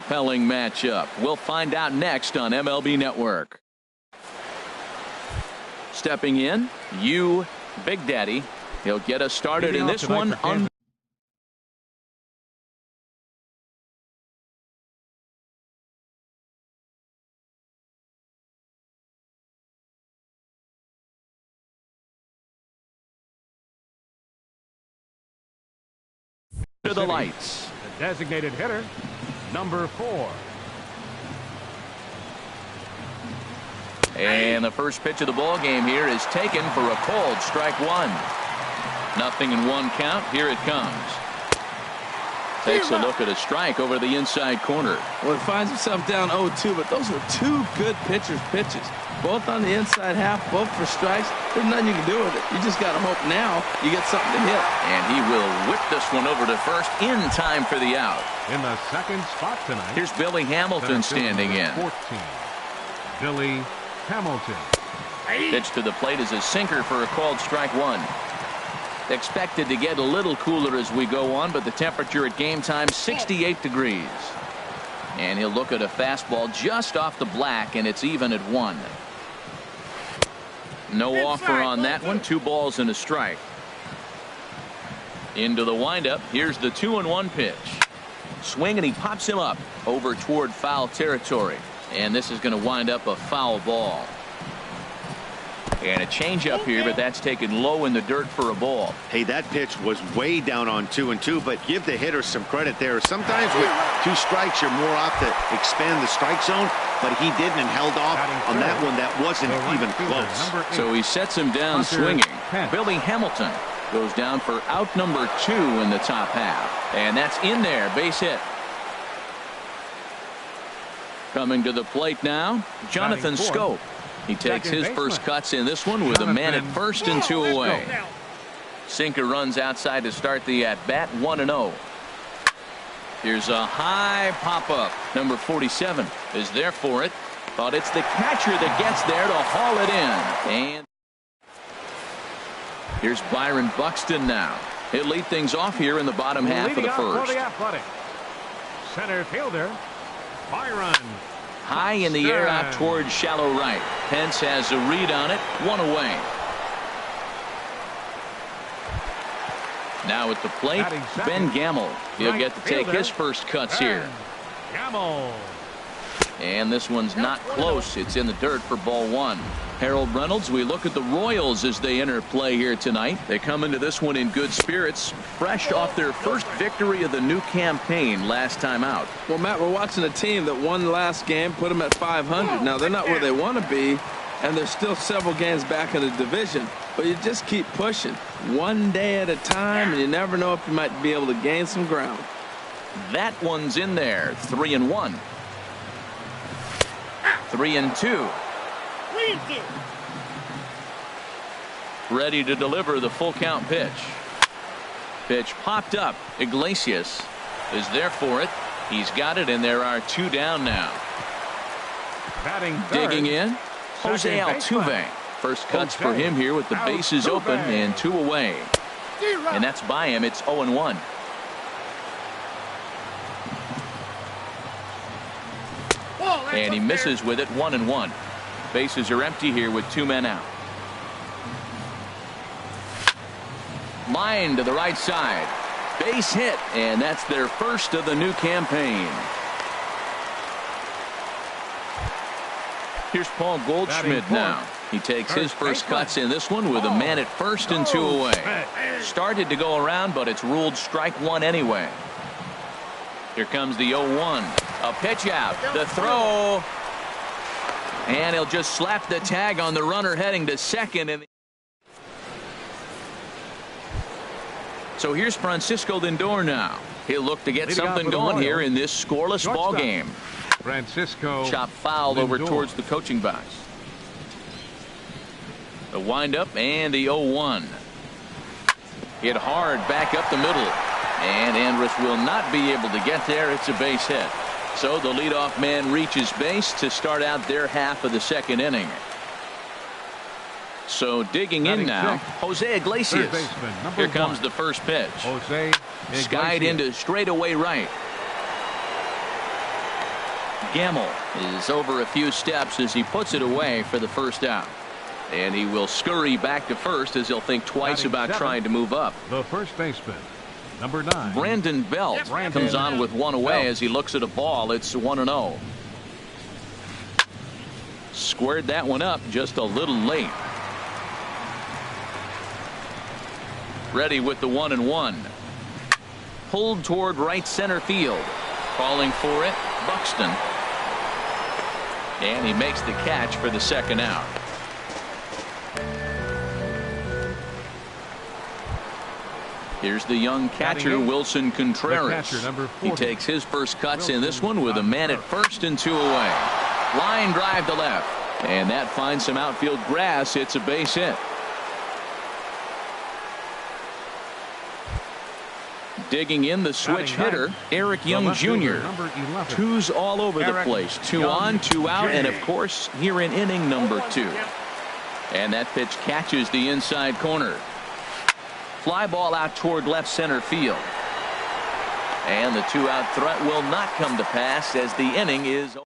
compelling matchup. We'll find out next on MLB Network. Stepping in, Big Daddy. He'll get us started in this one. To the lights. The designated hitter, number 4. And the first pitch of the ball game here is taken for a cold strike one. 0-1 count. Here it comes. Takes a look at a strike over the inside corner. Well, it finds himself down 0-2, but those are two good pitchers' pitches. Both on the inside half, both for strikes. There's nothing you can do with it. You just got to hope now you get something to hit. And he will whip this one over to first in time for the out. In the second spot tonight. Here's Billy Hamilton standing in. 14. Billy Hamilton. Pitch to the plate is a sinker for a called strike one. Expected to get a little cooler as we go on, but the temperature at game time 68 degrees. And he'll look at a fastball just off the black, and it's even at 1. No offer on that one. 2 balls and a strike. Into the windup. Here's the 2-1 pitch. Swing, and he pops him up over toward foul territory. And this is going to wind up a foul ball. And a changeup here, but that's taken low in the dirt for a ball. Hey, that pitch was way down on 2-2, but give the hitter some credit there. Sometimes with 2 strikes, you're more off to expand the strike zone, but he didn't and held off on that one that wasn't even close. So he sets him down swinging. Billy Hamilton goes down for out number 2 in the top half. And that's in there, base hit. Coming to the plate now, Jonathan Scope. He takes his first cuts in this one with a man at first and 2 away. Sinker runs outside to start the at-bat, 1-0. Here's a high pop-up. Number 47 is there for it, but it's the catcher that gets there to haul it in. And here's Byron Buxton now. He'll lead things off here in the bottom half of the first. Center fielder, Byron. High in the air out towards shallow right. Pence has a read on it. 1 away. Now at the plate, Ben Gamel. He'll get to take his first cuts here. Gamel. And this one's not close. It's in the dirt for ball 1. Harold Reynolds, we look at the Royals as they enter play here tonight. They come into this one in good spirits, fresh off their first victory of the new campaign last time out. Well, Matt, we're watching a team that won last game, put them at 500. Now, they're not where they want to be, and they're still several games back in the division. But you just keep pushing one day at a time, and you never know if you might be able to gain some ground. That one's in there. 3-1. 3-2. Ready to deliver the full count pitch. Pitch popped up. Iglesias is there for it. He's got it, and there are 2 down now. Digging in, Jose Altuve. First cuts for him here with the bases open and 2 away. And that's by him. It's 0-1. And he misses with it. 1-1. Bases are empty here with 2 men out. Line to the right side. Base hit, and that's their first of the new campaign. Here's Paul Goldschmidt now. He takes his first cuts in this one with a man at first and 2 away. Started to go around, but it's ruled strike 1 anyway. Here comes the 0-1. A pitch out. The throw. And he'll just slap the tag on the runner heading to second. So here's Francisco Lindor now. He'll look to get something going here in this scoreless ball game. Francisco. Chop foul over towards the coaching box. The windup and the 0-1. Hit hard back up the middle. And Andrus will not be able to get there. It's a base hit. So the leadoff man reaches base to start out their half of the second inning. So digging in now, Jose Iglesias. Here comes the first pitch. Skied into straightaway right. Gamble is over a few steps as he puts it away for the first out. And he will scurry back to first as he'll think twice about trying to move up. The first baseman, number 9. Brandon Belt comes on with one away as he looks at a ball. It's 1-0. Squared that one up just a little late. Ready with the 1-1. Pulled toward right center field. Calling for it, Buxton. And he makes the catch for the second out. Here's the young catcher, Wilson Contreras. He takes his first cuts in this one with a man at first and 2 away. Line drive to left. And that finds some outfield grass. It's a base hit. Digging in the switch hitter, Eric Young Jr. 2's all over the place. 2 on, 2 out, and of course here in inning number 2. And that pitch catches the inside corner. Fly ball out toward left center field. And the 2-out threat will not come to pass as the inning is.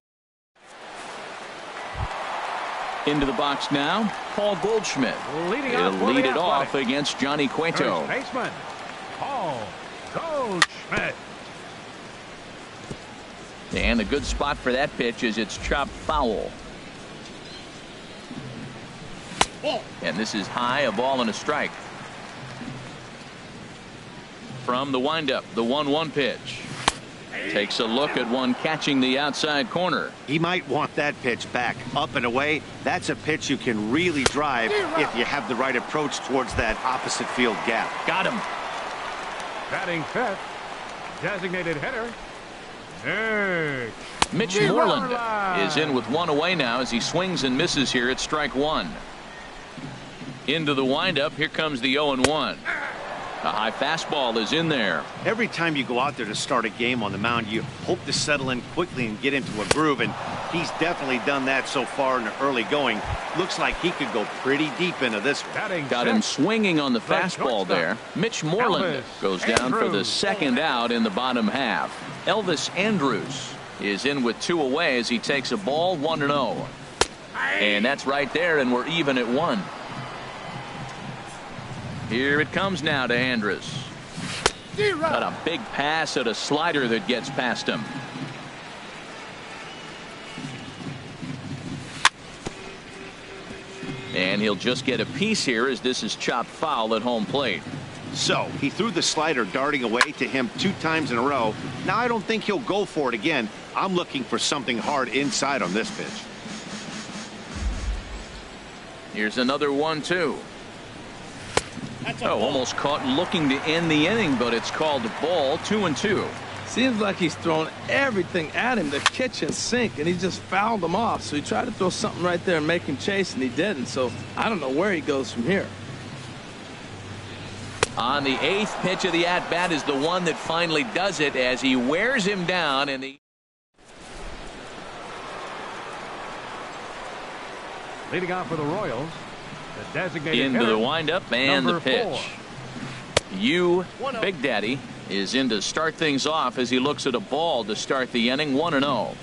Into the box now, Paul Goldschmidt. He'll lead it off against Johnny Cueto. First baseman, Paul Goldschmidt. And a good spot for that pitch is it's chopped foul. And this is high, a ball and a strike. From the windup, the 1-1 pitch. Takes a look at one catching the outside corner. He might want that pitch back up and away. That's a pitch you can really drive if you have the right approach towards that opposite field gap. Got him. Batting fifth, designated hitter, Mitch Moreland is in with one away now as he swings and misses here at strike 1. Into the windup. Here comes the 0-1. A high fastball is in there. Every time you go out there to start a game on the mound, you hope to settle in quickly and get into a groove, and he's definitely done that so far in the early going. Looks like he could go pretty deep into this one. Got him swinging on the fastball there. Mitch Moreland goes down for the second out in the bottom half. Elvis Andrus is in with 2 away as he takes a ball, 1-0. And that's right there, and we're even at 1. Here it comes now to Andrus. Got a big pass at a slider that gets past him. And he'll just get a piece here as this is chopped foul at home plate. So he threw the slider darting away to him 2 times in a row. Now I don't think he'll go for it again. I'm looking for something hard inside on this pitch. Here's another 1-2. Oh, almost caught looking to end the inning, but it's called a ball. 2-2. Seems like he's thrown everything at him, the kitchen sink, and he just fouled them off. So he tried to throw something right there and make him chase, and he didn't. So I don't know where he goes from here. On the 8th pitch of the at-bat is the one that finally does it as he wears him down in the. Leading off for the Royals, the designated Into hitter, the windup and the pitch. 4. Big Daddy is in to start things off as he looks at a ball to start the inning. 1-0.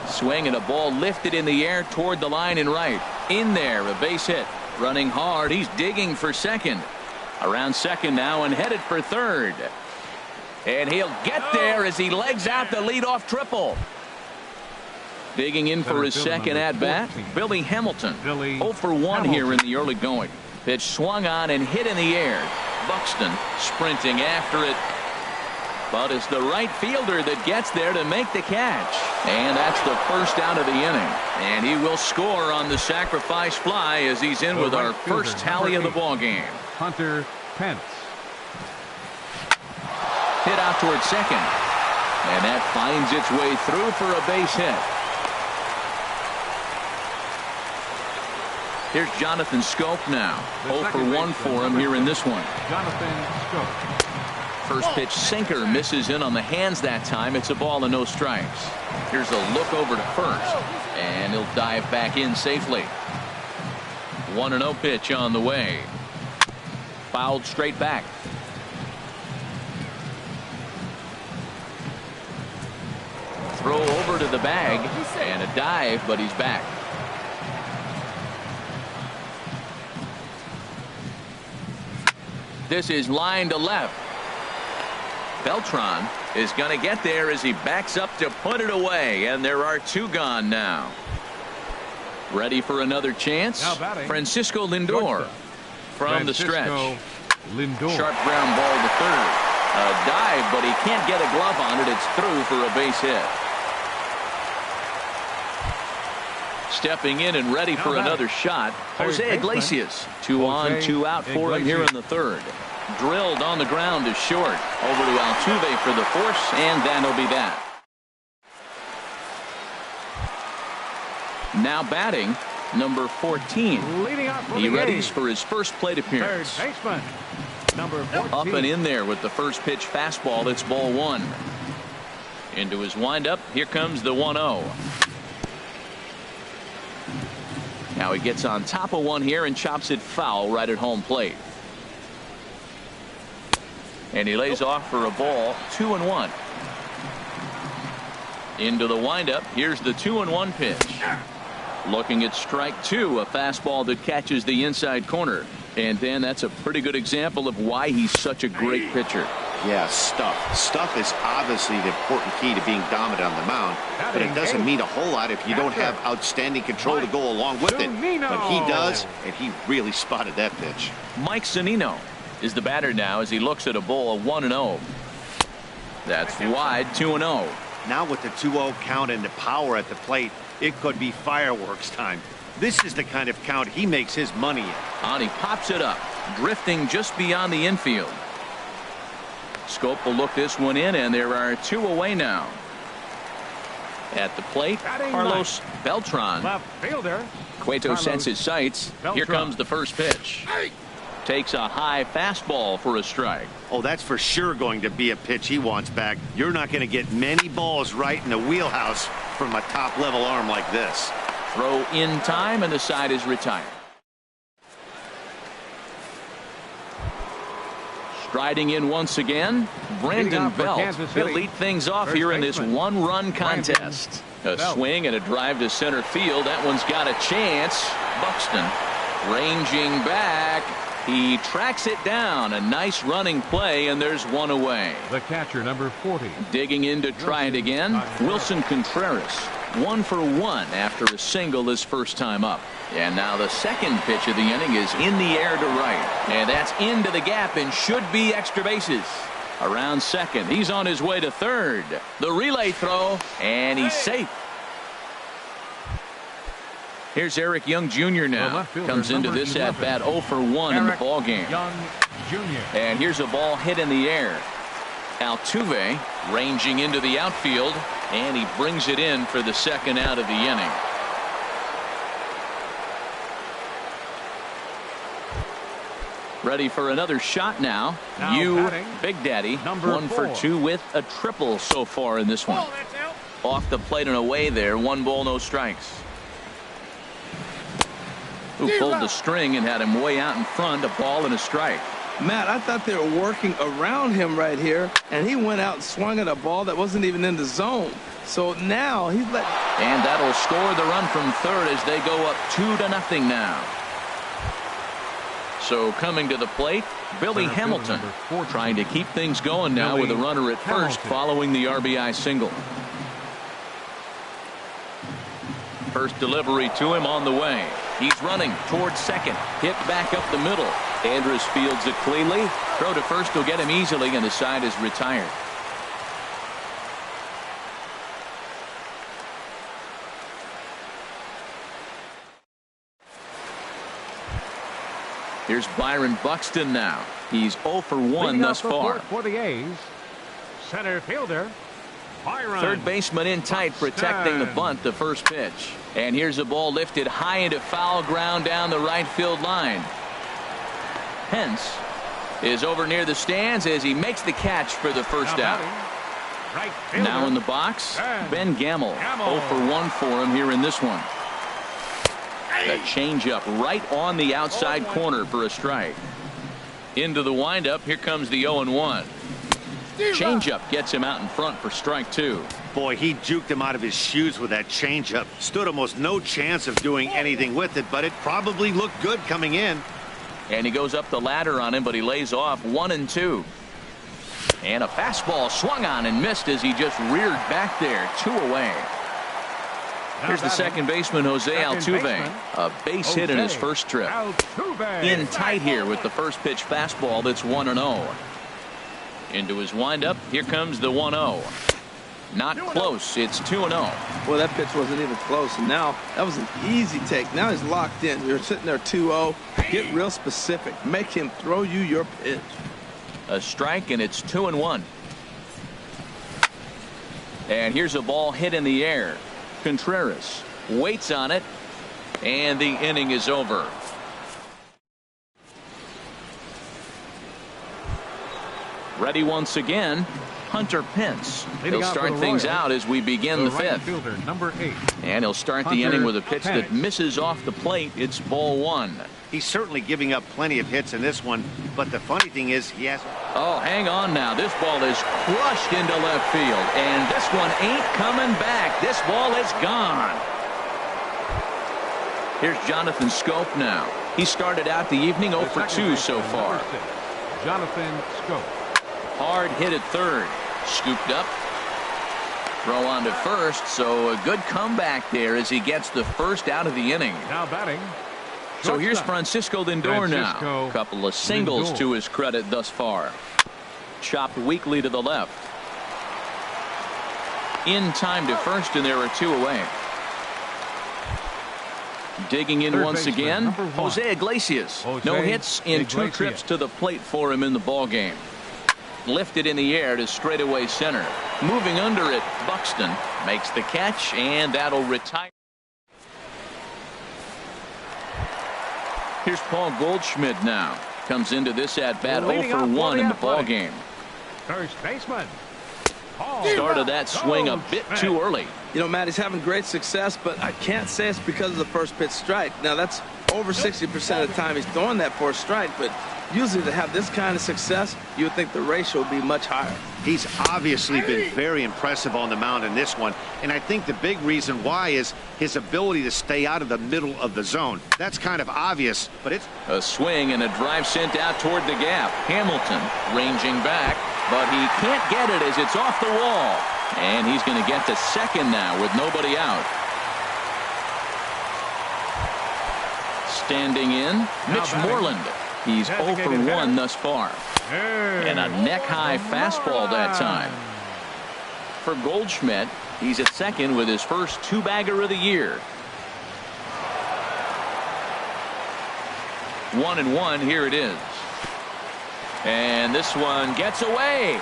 Swing and a ball lifted in the air toward the line and right. In there, a base hit. Running hard. He's digging for second. Around second now and headed for third. And he'll get there as he legs out the leadoff triple. Digging in for his second at-bat, Billy Hamilton. 0 for 1 here in the early going. Pitch swung on and hit in the air. Buxton sprinting after it. But it's the right fielder that gets there to make the catch. And that's the first out of the inning. And he will score on the sacrifice fly as he's in with our first tally of the ballgame. Hunter Pence. Hit out toward second. And that finds its way through for a base hit. Here's Jonathan Scope now. 0 for 1 for him here in this one. Jonathan Scope. First pitch sinker misses in on the hands that time. It's a ball and no strikes. Here's a look over to first. And he'll dive back in safely. 1-0 pitch on the way. Fouled straight back. Throw to the bag and a dive, but he's back. This is line to left. Beltran is going to get there as he backs up to put it away, and there are 2 gone now. Ready for another chance? Francisco Lindor from the stretch. Sharp ground ball to third. A dive, but he can't get a glove on it. It's through for a base hit. Stepping in and ready for another shot, Jose Iglesias. 2 on, 2 out for him here in the third. Drilled on the ground to short. Over to Altuve for the force, and that'll be that. Now batting, number 14. He readies for his first plate appearance. Up and in there with the first pitch fastball. It's ball 1. Into his windup. Here comes the 1-0. Now he gets on top of one here and chops it foul right at home plate. And he lays off for a ball. 2-1. Into the windup. Here's the 2-1 pitch. Looking at strike 2, a fastball that catches the inside corner. And Dan, that's a pretty good example of why he's such a great pitcher. Yeah, stuff. Stuff is obviously the important key to being dominant on the mound, but it doesn't mean a whole lot if you don't have outstanding control to go along with it. But he does, and he really spotted that pitch. Mike Zunino is the batter now as he looks at a ball of 1-0. That's wide. 2-0. Now with the 2-0 count and the power at the plate, it could be fireworks time. This is the kind of count he makes his money in. And he pops it up, drifting just beyond the infield. Scope will look this one in, and there are 2 away now. At the plate, Carlos Beltran. Left fielder. Cueto sets his sights. Here comes the first pitch. Takes a high fastball for a strike. Oh, that's for sure going to be a pitch he wants back. You're not going to get many balls right in the wheelhouse from a top-level arm like this. Throw in time, and the side is retired. Striding in once again, Brandon Belt. He'll lead things off here in this 1-run contest. A swing and a drive to center field. That one's got a chance. Buxton ranging back. He tracks it down. A nice running play, and there's 1 away. The catcher, number 40. Digging in to try it again, Wilson Contreras. 1 for 1 after a single his first time up. And now the second pitch of the inning is in the air to right. And that's into the gap and should be extra bases. Around second. He's on his way to third. The relay throw, and he's safe. Here's Eric Young Jr. now. Comes into this at bat 0 for 1 in the ball game. Young Jr. And here's a ball hit in the air. Altuve ranging into the outfield, and he brings it in for the second out of the inning. Ready for another shot now. Big Daddy, 1 for 2 with a triple so far in this one. Off the plate and away there. 1 ball, no strikes. Who pulled the string and had him way out in front. A ball and a strike. Matt, I thought they were working around him right here, and he went out and swung at a ball that wasn't even in the zone. So now he's let. And that'll score the run from third as they go up 2-0 now. So coming to the plate, Billy Hamilton trying to keep things going now with a runner at first following the RBI single. First delivery to him on the way. He's running towards second. Hit back up the middle. Andrus fields it cleanly. Throw to first will get him easily, and the side is retired. Here's Byron Buxton now. He's 0 for 1 thus far. For the A's, center fielder Byron. Third baseman in tight, protecting the bunt. The first pitch, and here's a ball lifted high into foul ground down the right field line. Pence is over near the stands as he makes the catch for the first out. Now in the box, Ben Gamel. 0 for 1 for him here in this one. The changeup right on the outside corner for a strike. Into the windup. Here comes the 0-1. Changeup gets him out in front for strike 2. Boy, he juked him out of his shoes with that changeup. Stood almost no chance of doing anything with it, but it probably looked good coming in. And he goes up the ladder on him, but he lays off 1-2. And a fastball swung on and missed as he just reared back there. 2 away. Here's the second baseman, Jose Altuve. A base hit in his first trip. In tight here with the first pitch fastball that's 1-0. Into his windup. Here comes the 1-0. Not close. It's 2-0. Well, that pitch wasn't even close. And now that was an easy take. Now he's locked in. You're sitting there 2-0. Get real specific. Make him throw you your pitch. A strike, and it's 2-1. And here's a ball hit in the air. Contreras waits on it, and the inning is over. Ready once again, Hunter Pence. He'll start things out as we begin the fifth. Fielder, number 8. And he'll start the inning with a pitch that misses off the plate. It's ball 1. He's certainly giving up plenty of hits in this one, but the funny thing is he has. Oh, hang on now. This ball is crushed into left field, and this one ain't coming back. This ball is gone. Here's Jonathan Scope now. He started out the evening 0 for 2 so far. Jonathan Scope. Hard hit at third. Scooped up. Throw on to first, so a good comeback there as he gets the first out of the inning. Now batting. So here's Francisco Lindor now. A couple of singles to his credit thus far. Chopped weakly to the left. In time to first, and there are 2 away. Digging in once again, Jose Iglesias. No hits in 2 trips to the plate for him in the ballgame. Lifted in the air to straightaway center. Moving under it, Buxton makes the catch, and that'll retire. Here's Paul Goldschmidt now. Comes into this at-bat 0 for 1 in the ballgame. First baseman. Started that swing a bit too early. You know, Matt, he's having great success, but I can't say it's because of the first pitch strike. Now, that's over 60% of the time he's throwing that for a strike, but usually to have this kind of success, you would think the ratio would be much higher. He's obviously been very impressive on the mound in this one, and I think the big reason why is his ability to stay out of the middle of the zone. That's kind of obvious, but it's a swing and a drive sent out toward the gap. Hamilton ranging back, but he can't get it as it's off the wall. And he's going to get to second now with nobody out. Standing in, Mitch Moreland. He's 0 for 1 thus far. And a neck-high fastball that time. For Goldschmidt, he's at second with his first 2-bagger of the year. 1-1, here it is. And this one gets away.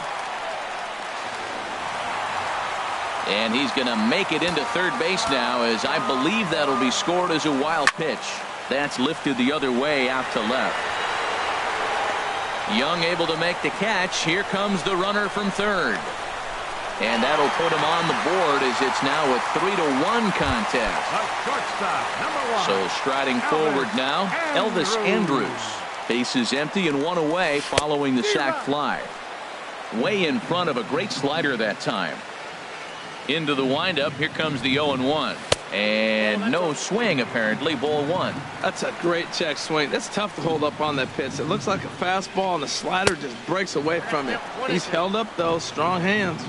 And he's going to make it into third base now, as I believe that'll be scored as a wild pitch. That's lifted the other way out to left. Young able to make the catch. Here comes the runner from third. And that'll put him on the board as it's now a 3-1 contest. So striding forward now, Elvis Andrus. Bases empty and 1 away following the sac fly. Way in front of a great slider that time. Into the windup. Here comes the 0-1. And no swing, apparently. Ball 1. That's a great check swing. That's tough to hold up on that pitch. It looks like a fastball, and the slider just breaks away from it. He's held up, though. Strong hands.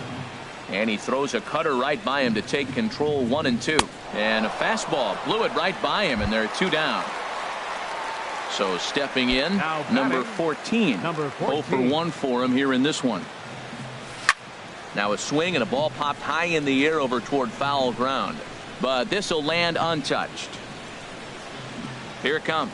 And he throws a cutter right by him to take control. 1-2. And a fastball blew it right by him, and there are 2 down. So stepping in, number 14. 0 for 1 for him here in this one. Now a swing and a ball popped high in the air over toward foul ground. But this will land untouched. Here it comes.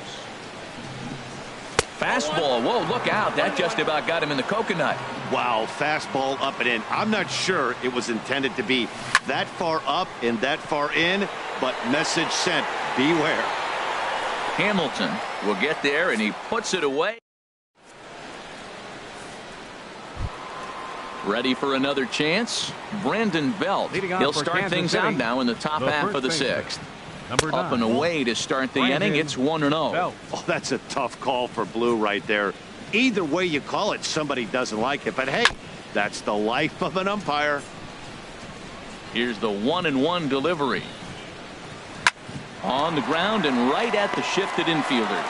Fastball. Whoa, look out. That just about got him in the coconut. Wow, fastball up and in. I'm not sure it was intended to be that far up and that far in, but message sent. Beware. Hamilton will get there, and he puts it away. Ready for another chance? Brandon Belt. He'll start things out now in the top half of the 6th. Up and away to start the inning. It's 1-0. Oh, that's a tough call for Blue right there. Either way you call it, somebody doesn't like it. But hey, That's the life of an umpire. Here's the 1-1 delivery. On the ground and right at the shifted infielders.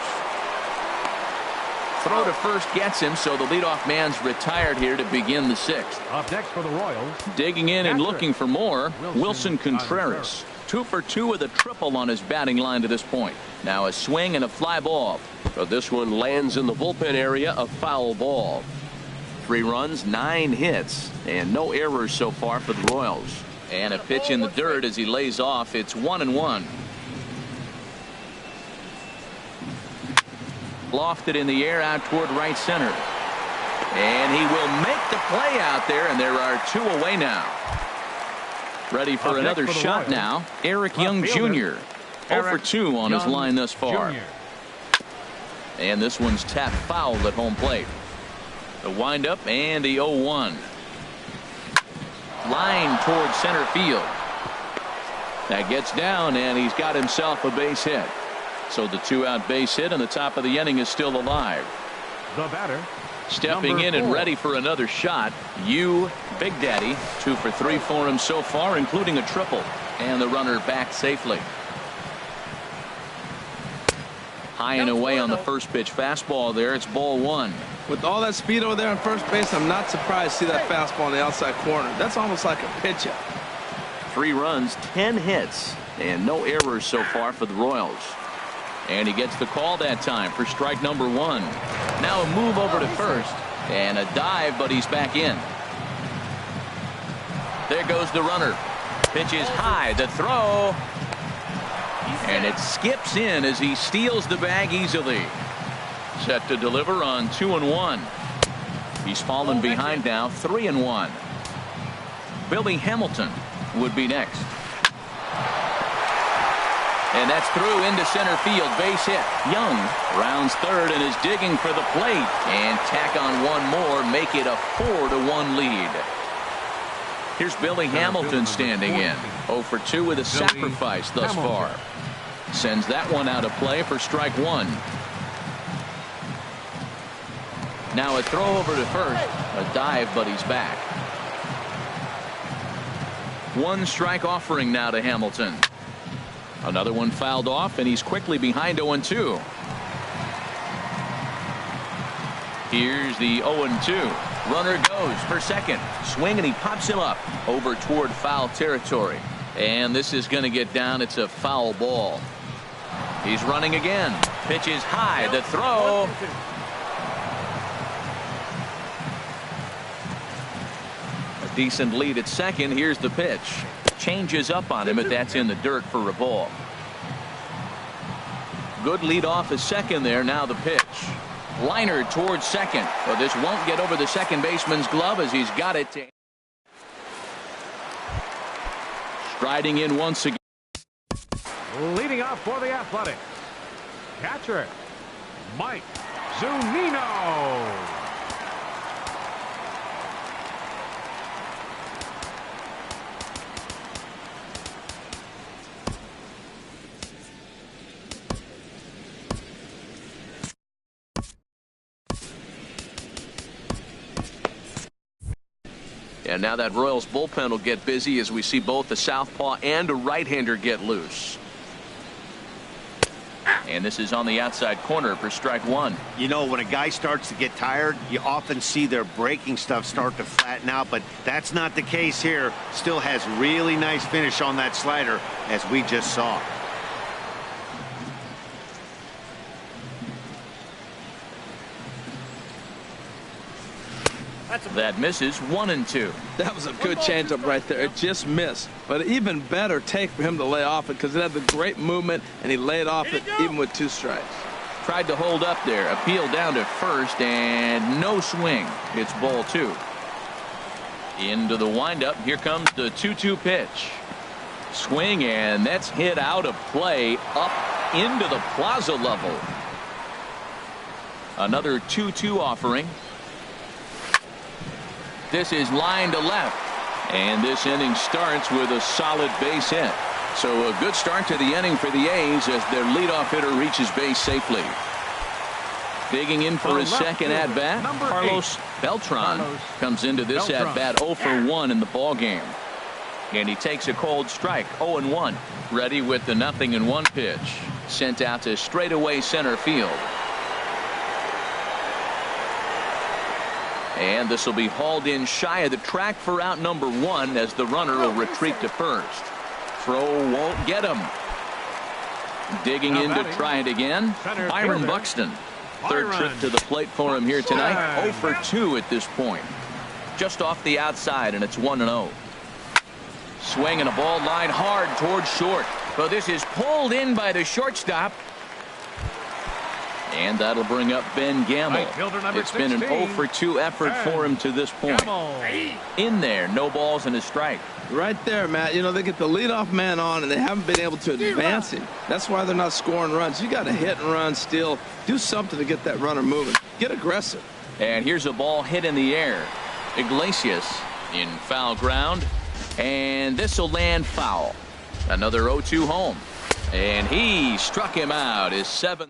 Throw to first gets him, so the leadoff man's retired here to begin the 6th. Up next for the Royals. Digging in and looking for more, Wilson Contreras. 2 for 2 with a triple on his batting line to this point. Now a swing and a fly ball. But this one lands in the bullpen area, a foul ball. 3 runs, 9 hits, and no errors so far for the Royals. And a pitch in the dirt as he lays off. It's 1-1. Lofted in the air out toward right center. And he will make the play out there, and there are 2 away now. Ready for another shot now. Eric Young Jr. 0 for 2 on his line thus far. And this one's tapped foul at home plate. The windup and the 0-1. Line towards center field. That gets down, and he's got himself a base hit. So the 2-out base hit on the top of the inning is still alive. The batter, stepping in and ready for another shot. Big Daddy. 2 for 3 for him so far, including a triple. And the runner back safely. High and away on the first pitch fastball there. It's ball 1. With all that speed over there on first base, I'm not surprised to see that fastball on the outside corner. That's almost like a pitch-up. 3 runs, 10 hits, and no errors so far for the Royals. And he gets the call that time for strike number 1. Now a move over to first, and a dive, but he's back in. There goes the runner. Pitch is high, the throw. And it skips in as he steals the bag easily. Set to deliver on 2-1. He's fallen behind now, 3-1. Billy Hamilton would be next. And that's through into center field, base hit. Young rounds third and is digging for the plate. And tack on 1 more, make it a 4-1 lead. Here's Billy Hamilton standing in. 0 for 2 with a sacrifice thus far. Sends that one out of play for strike 1. Now a throw over to first. A dive, but he's back. 1 strike offering now to Hamilton. Another one fouled off, and he's quickly behind 0-2. Here's the 0-2. Runner goes for second. Swing, and he pops him up over toward foul territory. And this is going to get down. It's a foul ball. He's running again. Pitch is high. The throw. A decent lead at second. Here's the pitch. Changes up on him, but that's in the dirt for a ball. Good lead off at second there. Now the pitch. Liner towards second. But this won't get over the second baseman's glove as he's got it. Striding in once again. Leading off for the Athletics, catcher Mike Zunino. And now that Royals bullpen will get busy as we see both the southpaw and a right-hander get loose. And this is on the outside corner for strike 1. You know, when a guy starts to get tired, you often see their breaking stuff start to flatten out, but that's not the case here. Still has really nice finish on that slider, as we just saw. That misses. 1-2. That was a good changeup right there. It just missed. But an even better take for him to lay off it because it had the great movement, and he laid off it even with 2 strikes. Tried to hold up there. Appeal down to first, and no swing. It's ball 2. Into the windup. Here comes the 2-2 pitch. Swing, and that's hit out of play up into the plaza level. Another 2-2 offering. This is line to left, and this inning starts with a solid base hit. So a good start to the inning for the A's as their leadoff hitter reaches base safely. Digging in for his second at-bat, Carlos Beltran comes into this at-bat 0 for 1 in the ballgame. And he takes a cold strike, 0-1. Ready with the 0-1 pitch. Sent out to straightaway center field. And this will be hauled in shy of the track for out number 1 as the runner will retreat to first. Throw won't get him. Digging in to try it again, Byron Buxton. Third trip to the plate for him here tonight. 0 for 2 at this point. Just off the outside, and it's 1-0. Swing and a ball line hard towards short. But this is pulled in by the shortstop. And that'll bring up Ben Gamble. It's been an 0 for 2 effort for him to this point. In there, no balls and a strike. Right there, Matt. You know, they get the leadoff man on, and they haven't been able to advance him. That's why they're not scoring runs. You got to hit and run, steal, do something to get that runner moving. Get aggressive. And here's a ball hit in the air. Iglesias in foul ground. And this will land foul. Another 0-2 home. And he struck him out. His 7th.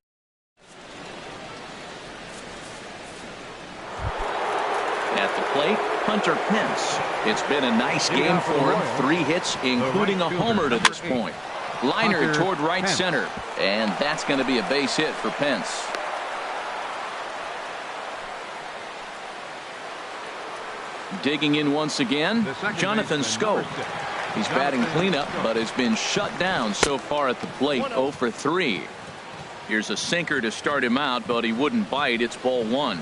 At the plate, Hunter Pence. It's been a nice game for him. 3 hits, including a homer to this point. Liner toward right center. And that's going to be a base hit for Pence. Digging in once again, Jonathan Scope. He's batting cleanup, but has been shut down so far at the plate. 0 for 3. Here's a sinker to start him out, but he wouldn't bite. It's ball 1.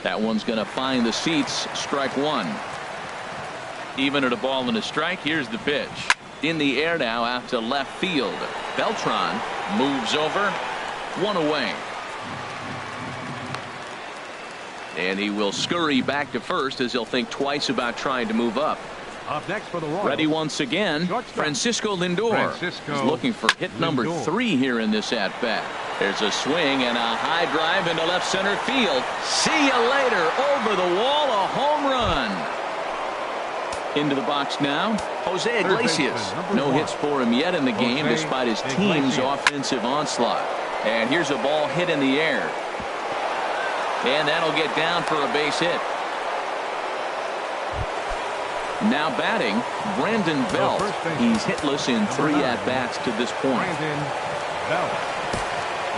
That one's going to find the seats. Strike 1. Even at a ball and a strike. Here's the pitch. In the air now out to left field. Beltran moves over. 1 away. And he will scurry back to first as he'll think twice about trying to move up. Up next for the Royals. Ready once again, Francisco Lindor. He's looking for hit number 3 here in this at-bat. There's a swing and a high drive into left center field. See you later. Over the wall, a home run. Into the box now, Jose Iglesias. No hits for him yet in the game despite his team's offensive onslaught. And here's a ball hit in the air. And that'll get down for a base hit. Now batting, Brandon Belt. He's hitless in 3 at-bats to this point.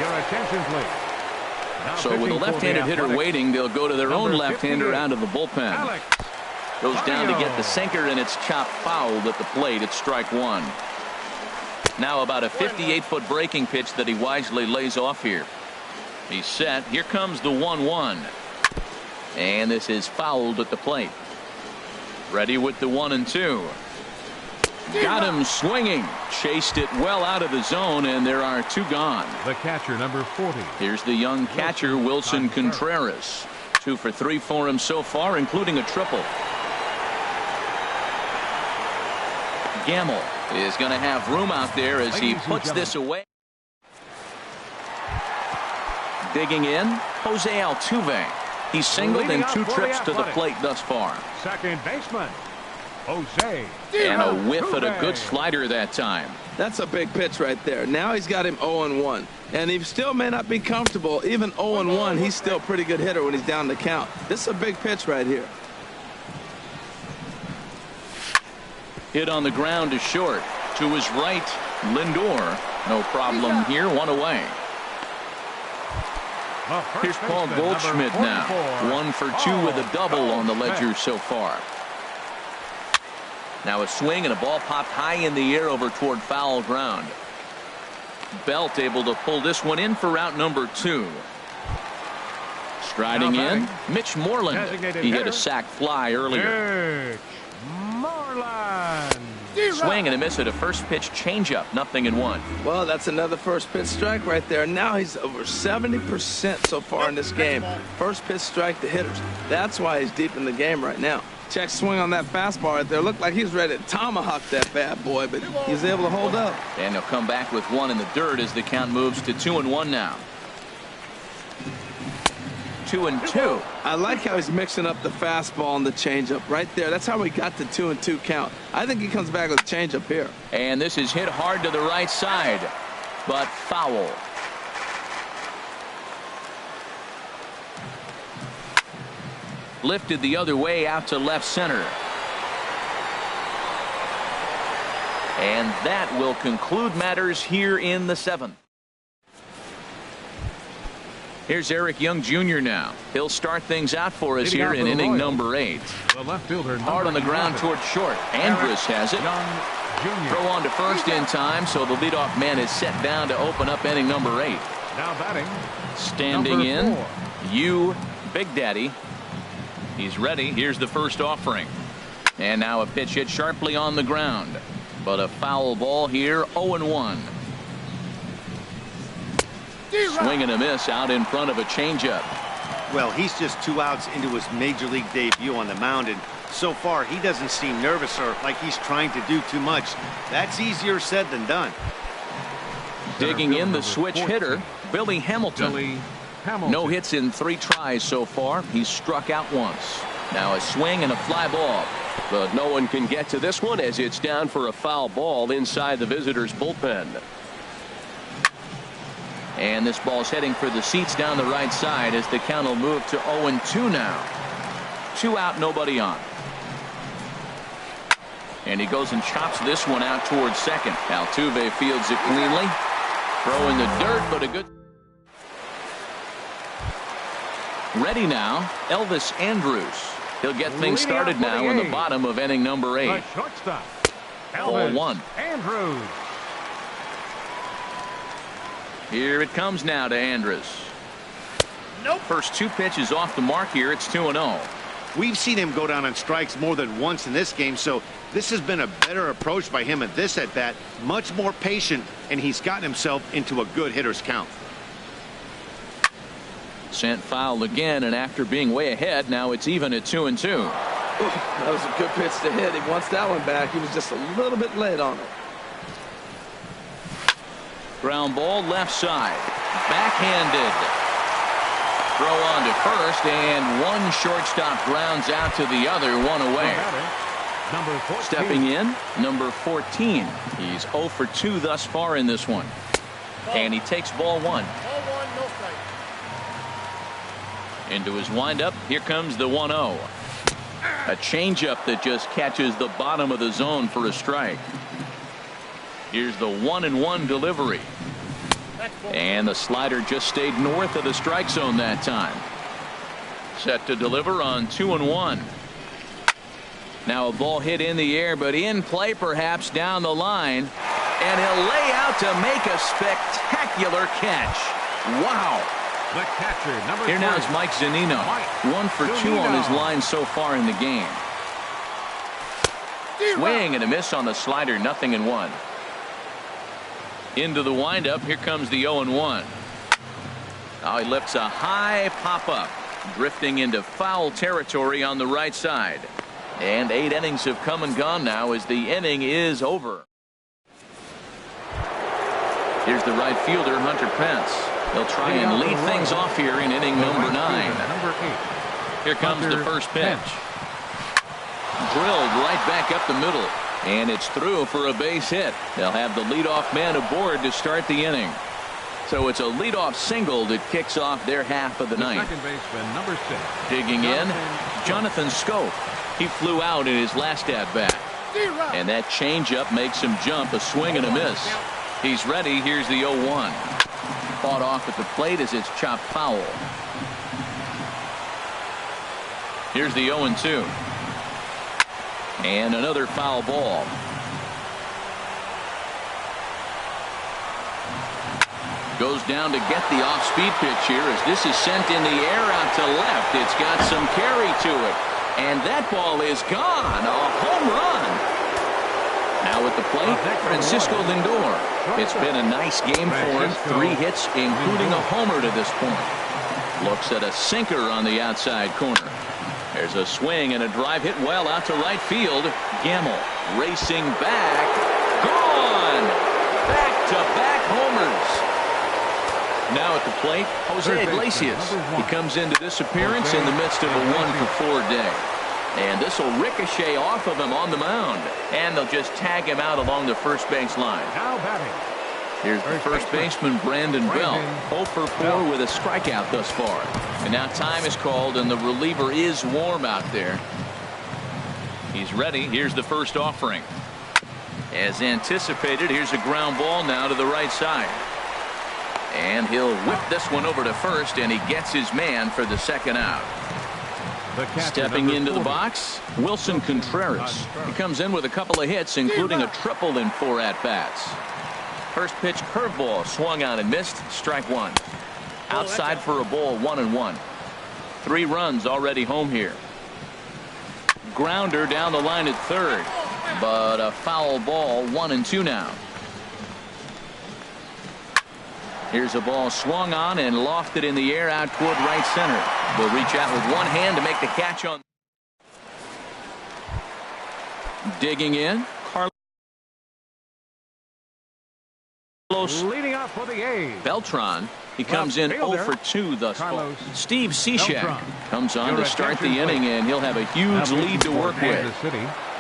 Your attention, please. So with a left-handed hitter waiting, they'll go to their own left-hander out of the bullpen. Goes down to get the sinker, and it's chopped fouled at the plate. It's strike 1. Now about a 58-foot breaking pitch that he wisely lays off here. He's set. Here comes the 1-1. And this is fouled at the plate. Ready with the 1-2. Got him swinging. Chased it well out of the zone, and there are 2 gone. The catcher, number 40. Here's the young catcher, Wilson Contreras. 2 for 3 for him so far, including a triple. Gamble is going to have room out there as he puts this away. Digging in, Jose Altuve. He's singled in 2 trips to the plate thus far. Second baseman, Jose. And a whiff at a good slider that time. That's a big pitch right there. Now he's got him 0-1. And he still may not be comfortable. Even 0-1, he's still a pretty good hitter when he's down the count. This is a big pitch right here. Hit on the ground to short. To his right, Lindor. No problem here. 1 away. Here's Paul Goldschmidt now. 1 for 2 with a double on the ledger so far. Now a swing and a ball popped high in the air over toward foul ground. Belt able to pull this one in for out number 2. Striding in, Mitch Moreland. He hit a sac fly earlier. Moreland. Swing and a miss at a first pitch changeup. 0-1. Well, that's another first pitch strike right there. Now he's over 70% so far in this game. First pitch strike to hitters. That's why he's deep in the game right now. Check swing on that fastball right there. Looked like he's ready to tomahawk that bad boy, but he's able to hold up. And he'll come back with 1 in the dirt as the count moves to 2-1 now. 2-2. I like how he's mixing up the fastball and the changeup right there. That's how we got the 2-2 count. I think he comes back with a changeup here. And this is hit hard to the right side, but foul. Lifted the other way out to left center. And that will conclude matters here in the 7th. Here's Eric Young Jr. now. He'll start things out for us here in inning number 8. The left fielder, Hard on the ground towards short. Andrus has it. Throw on to first in time, so the leadoff man is set down to open up inning number 8. Now batting. Standing in, Big Daddy. He's ready. Here's the first offering. And now a pitch hit sharply on the ground. But a foul ball here, 0-1. Swing and a miss out in front of a changeup. Well, he's just 2 outs into his major league debut on the mound, and so far he doesn't seem nervous or like he's trying to do too much. That's easier said than done. Digging in the switch hitter, Billy Hamilton. No hits in 3 tries so far. He's struck out once. Now a swing and a fly ball. But no one can get to this one as it's down for a foul ball inside the visitors' bullpen. And this ball's heading for the seats down the right side as the count will move to 0-2 now. 2 out, nobody on. And he goes and chops this one out towards second. Altuve fields it cleanly. Throw in the dirt, but a good. Ready now, Elvis Andrus. He'll get things started now in the bottom of inning number 8. The shortstop, Ball 1. Andrus. Here it comes now to Andrus. First 2 pitches off the mark here. It's 2-0. We've seen him go down on strikes more than once in this game, so this has been a better approach by him at this at-bat. Much more patient, and he's gotten himself into a good hitter's count. Sent foul again, and after being way ahead, now it's even at 2-2. That was a good pitch to hit. He wants that one back. He was just a little bit late on it. Ground ball left side. Backhanded. Throw on to first, and one shortstop grounds out to the other, 1 away. Number 14. Stepping in, number 14. He's 0 for 2 thus far in this one. And he takes ball 1. Into his windup, here comes the 1-0. A changeup that just catches the bottom of the zone for a strike. Here's the 1-1 delivery. And the slider just stayed north of the strike zone that time. Set to deliver on 2-1. Now a ball hit in the air, but in play perhaps down the line. And he'll lay out to make a spectacular catch. Wow. The catcher, number Here 3. now is Mike Zunino. 1 for 2 on his line so far in the game. Swing and a miss on the slider, 0-1. Into the windup, here comes the 0-1. Now he lifts a high pop-up, drifting into foul territory on the right side. And 8 innings have come and gone now as the inning is over. Here's the right fielder, Hunter Pence. They'll try and lead things off here in inning number 9. Number 8. Here comes the first pitch. Drilled right back up the middle. And it's through for a base hit. They'll have the leadoff man aboard to start the inning. So it's a leadoff single that kicks off their half of the ninth. Second baseman, number 6. Digging in, Jonathan Scope. He flew out in his last at-bat. And that changeup makes him jump, a swing and a miss. He's ready. Here's the 0-1. Fought off at the plate as it's chopped foul. Here's the 0-2. And another foul ball. Goes down to get the off-speed pitch here as this is sent in the air out to left. It's got some carry to it. And that ball is gone. A home run. Now at the plate, Francisco Lindor. It's been a nice game for him. 3 hits, including a homer to this point. Looks at a sinker on the outside corner. There's a swing and a drive hit well out to right field. Gamble racing back. Gone. Back-to-back homers. Now at the plate, Jose Iglesias. He comes into this appearance in the midst of a 1-for-4 day. And this will ricochet off of him on the mound. And they'll just tag him out along the first base line. Now batting. Here's the first baseman, Brandon Belt. 0 for 4 with a strikeout thus far. And now time is called, and the reliever is warm out there. He's ready. Here's the first offering. As anticipated, here's a ground ball now to the right side. And he'll whip this one over to first, and he gets his man for the second out. Stepping into the box, Wilson Contreras. He comes in with a couple of hits, including a triple in 4 at-bats. First pitch curveball swung on and missed. Strike 1. Outside for a ball, 1-1. 3 runs already home here. Grounder down the line at third, but a foul ball, 1-2 now. Here's a ball swung on and lofted in the air out toward right center. They'll reach out with one hand to make the catch on. Digging in, Carlos Leading off for the A's. Beltran. He comes in 0 for 2 thus far. Steve Cishek comes on to start the inning, and he'll have a huge lead to work with.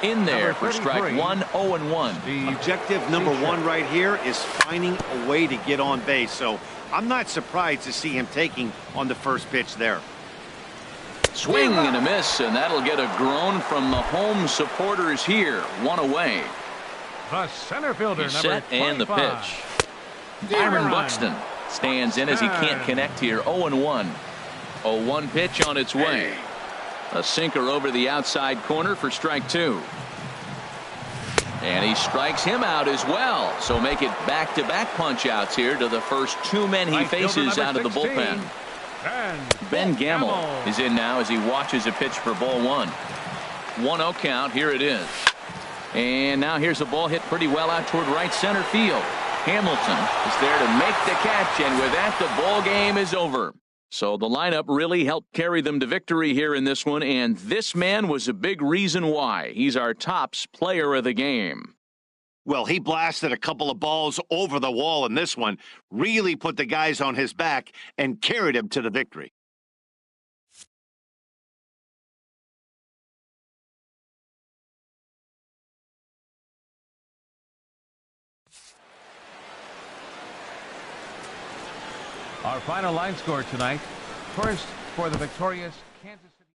In there for strike 1, 0-1. Objective number 1 right here is finding a way to get on base. So I'm not surprised to see him taking on the first pitch there. Swing and a miss, and that'll get a groan from the home supporters here. 1 away. The center fielder, He's number set and the 25. pitch. Byron Buxton stands in as he can't connect here. 0-1. 0-1 pitch on its way. A sinker over the outside corner for strike 2. And he strikes him out as well. So make it back-to-back punch-outs here to the first 2 men he faces out of the bullpen. Ben Gamble is in now as he watches a pitch for ball 1. 1-0 count. Here it is. And now here's a ball hit pretty well out toward right center field. Hamilton is there to make the catch, and with that, the ball game is over. So the lineup really helped carry them to victory here in this one, and this man was a big reason why. He's our tops player of the game. Well, he blasted a couple of balls over the wall in this one, really put the guys on his back and carried him to the victory. Our final line score tonight. First, for the victorious Kansas City.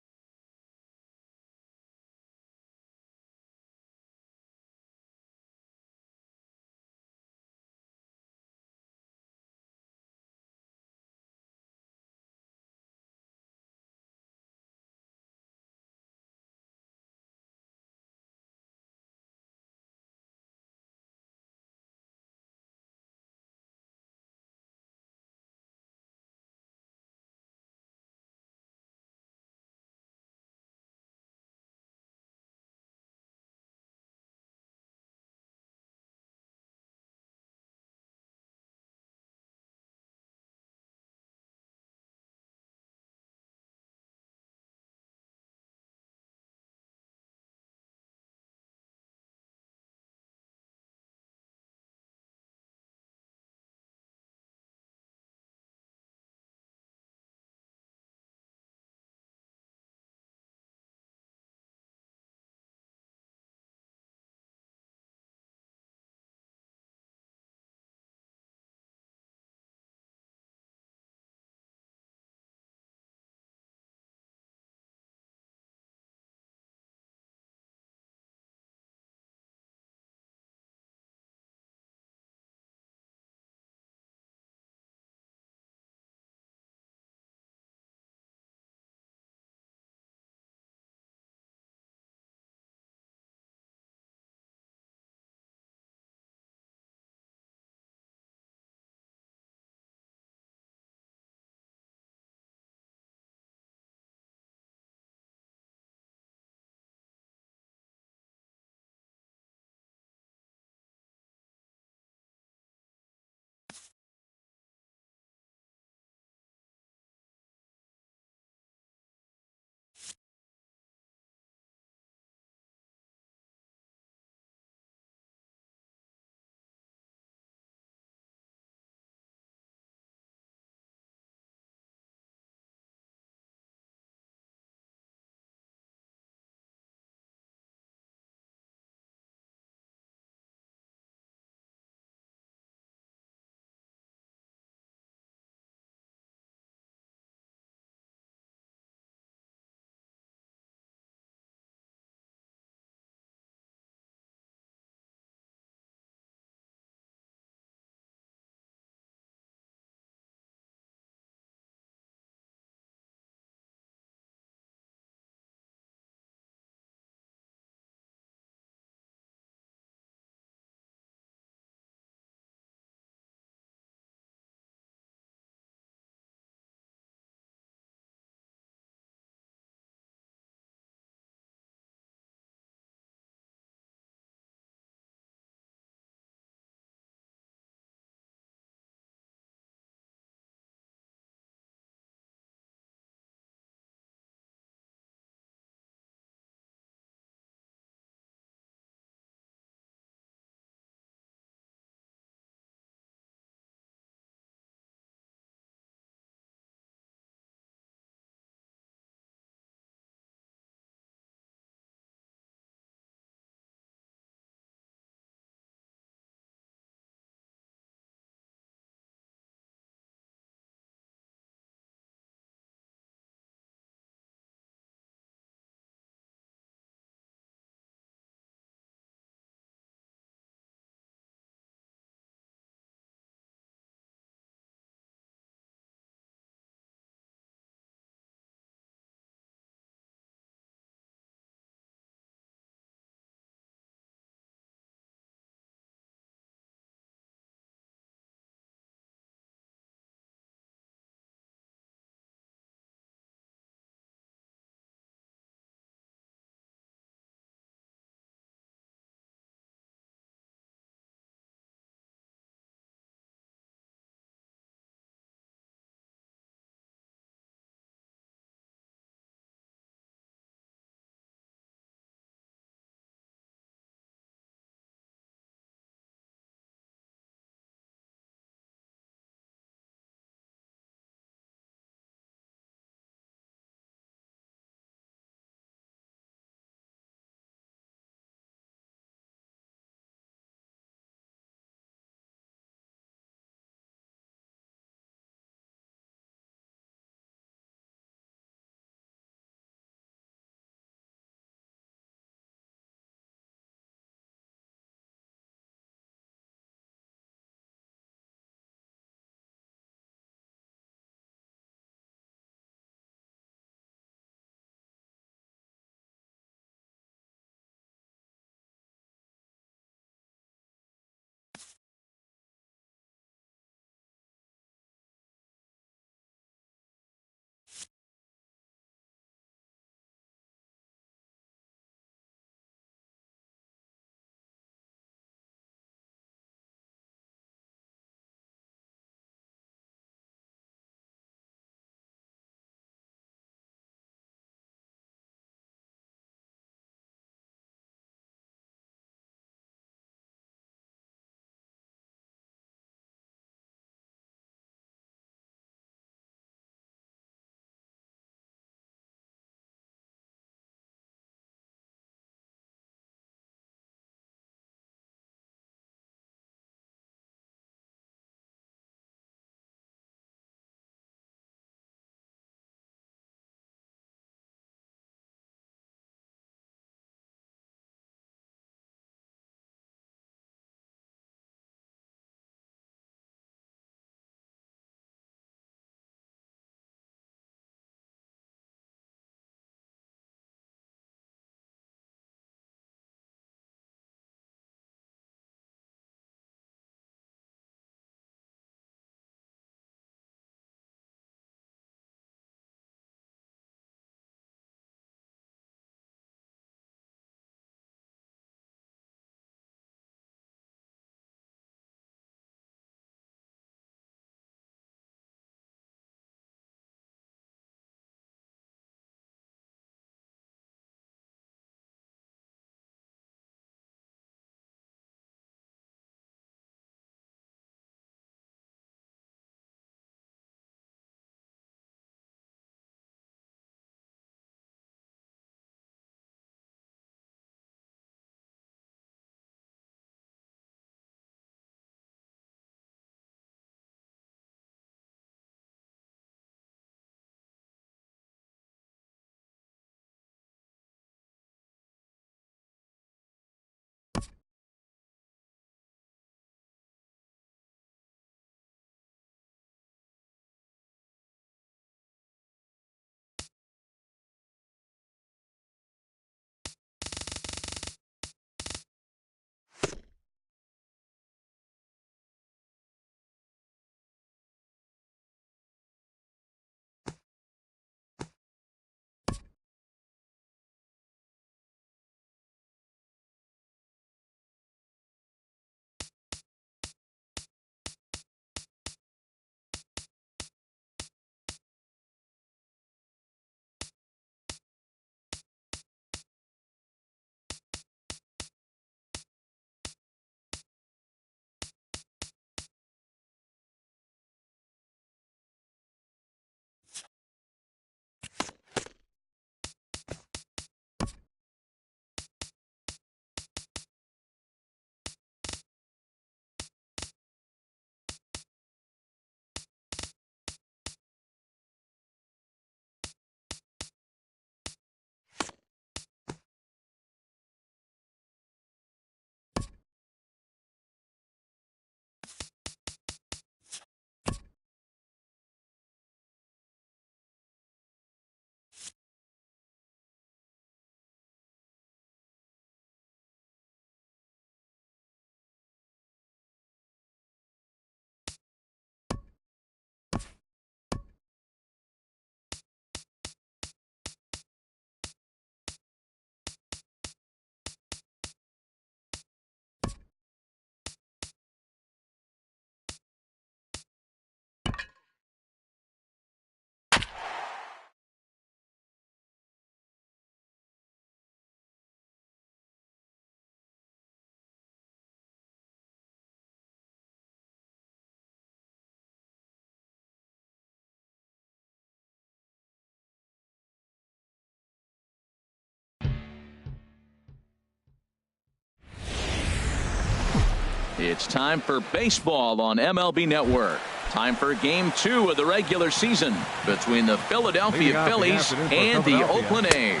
It's time for baseball on MLB Network. Time for Game 2 of the regular season between the Philadelphia Phillies and the Oakland A's.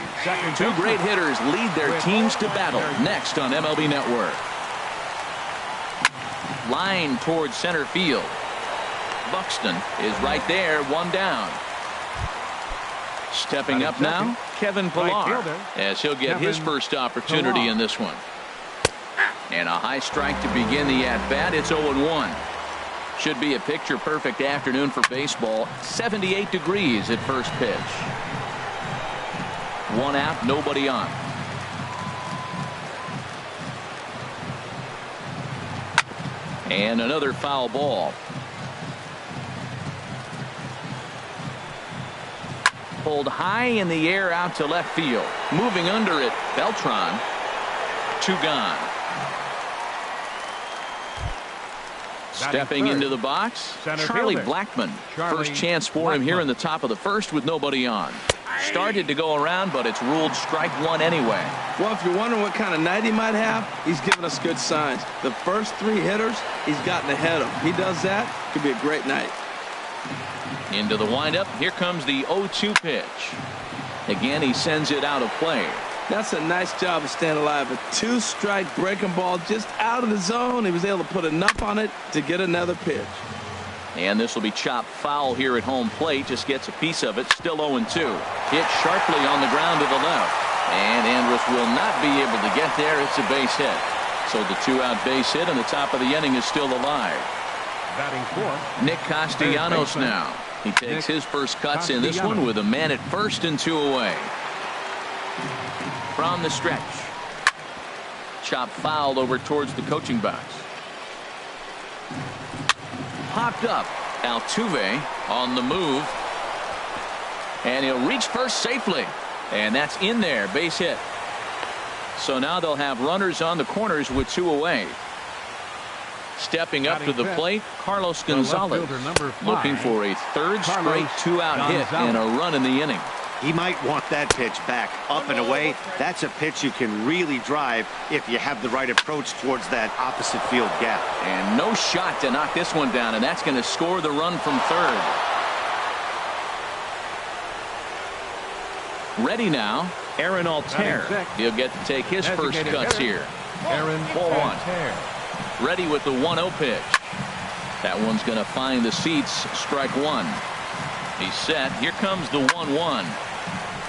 Two great hitters lead their teams to battle next on MLB Network. Line towards center field. Buxton is right there, one down. Stepping up now, Kevin Pillar, as he'll get his first opportunity in this one. And a high strike to begin the at-bat. It's 0-1. Should be a picture-perfect afternoon for baseball. 78 degrees at first pitch. One out, nobody on. And another foul ball. Pulled high in the air out to left field. Moving under it, Beltran. Two gone. Stepping into the box, Charlie Blackmon. First chance for him here in the top of the first with nobody on. Started to go around, but it's ruled strike one anyway. Well, if you're wondering what kind of night he might have, he's given us good signs. The first three hitters, he's gotten ahead of. He does that, could be a great night. Into the windup. Here comes the 0-2 pitch. Again, he sends it out of play. That's a nice job of staying alive. A two-strike breaking ball just out of the zone. He was able to put enough on it to get another pitch. And this will be chopped foul here at home plate. Just gets a piece of it. Still 0-2. Hit sharply on the ground to the left. And Andrus will not be able to get there. It's a base hit. So the two-out base hit and the top of the inning is still alive. Batting fourth, Nick Castellanos now. He takes his first cuts in this one with a man at first and two away. From the stretch. Chop fouled over towards the coaching box. Popped up. Altuve on the move. And he'll reach first safely. And that's in there. Base hit. So now they'll have runners on the corners with two away. Stepping up to the plate, Carlos Gonzalez. Looking for a third straight two-out hit and a run in the inning. He might want that pitch back up and away. That's a pitch you can really drive if you have the right approach towards that opposite field gap. And no shot to knock this one down, and that's going to score the run from third. Ready now, Aaron Altair. He'll get to take his first cuts here. Ball one. Ready with the 1-0 pitch. That one's going to find the seats. Strike one. He's set. Here comes the 1-1.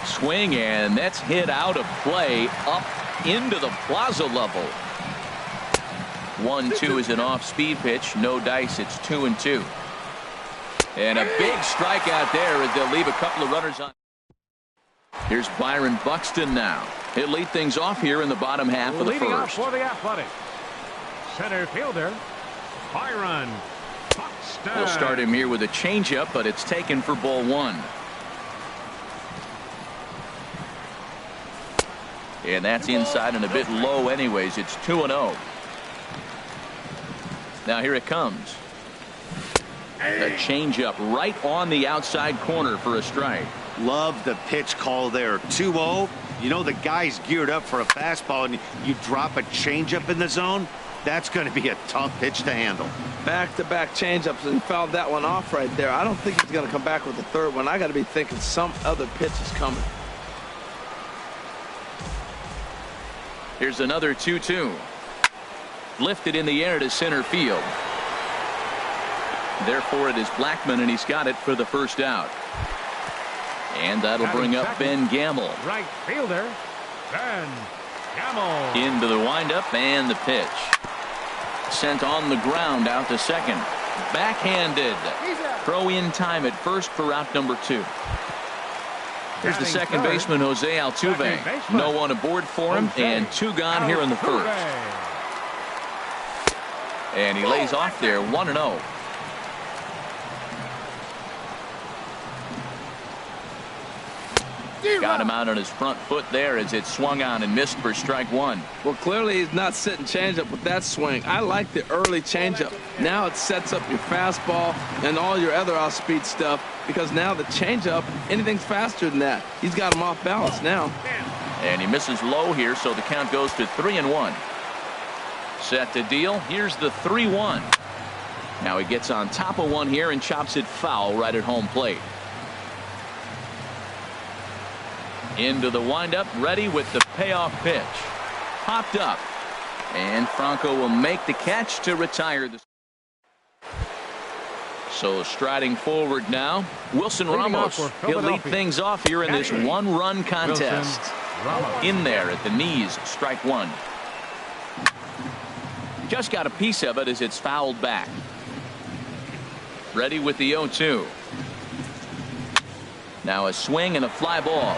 Swing, and that's hit out of play up into the plaza level. 1-2 is an off-speed pitch. No dice. It's 2-2. And a big strikeout there as they'll leave a couple of runners on. Here's Byron Buxton now. He'll lead things off here in the bottom half of the leading first. Off for the Athletics, center fielder Byron Buxton. We'll start him here with a changeup, but it's taken for ball one. And that's inside and a bit low anyways. It's 2-0. Now here it comes. A changeup right on the outside corner for a strike. Love the pitch call there. 2-0. You know the guy's geared up for a fastball, and you drop a changeup in the zone. That's going to be a tough pitch to handle. Back-to-back changeups, and he fouled that one off right there. I don't think he's going to come back with the third one. I got to be thinking some other pitch is coming. Here's another 2-2. Lifted in the air to center field. Therefore, it is Blackmon, and he's got it for the first out. And that'll bring up Ben Gamel. Right fielder, Ben Gamel. Into the windup and the pitch. Sent on the ground out to second. Backhanded. Throw in time at first for out number two. Here's the second baseman, Jose Altuve. No one aboard for him, and two gone here in the first. And he lays off there, 1-0. Got him out on his front foot there as it swung on and missed for strike one. Well, clearly he's not sitting changeup with that swing. I like the early changeup. Now it sets up your fastball and all your other off-speed stuff, because now the changeup, anything's faster than that. He's got him off balance now. And he misses low here, so the count goes to 3-1. Set to deal. Here's the 3-1. Now he gets on top of one here and chops it foul right at home plate. Into the windup, ready with the payoff pitch. Popped up. And Franco will make the catch to retire the. So striding forward now, Wilson Ramos. He'll lead things off here in this one-run contest. In there at the knees, strike one. Just got a piece of it as it's fouled back. Ready with the 0-2. Now a swing and a fly ball.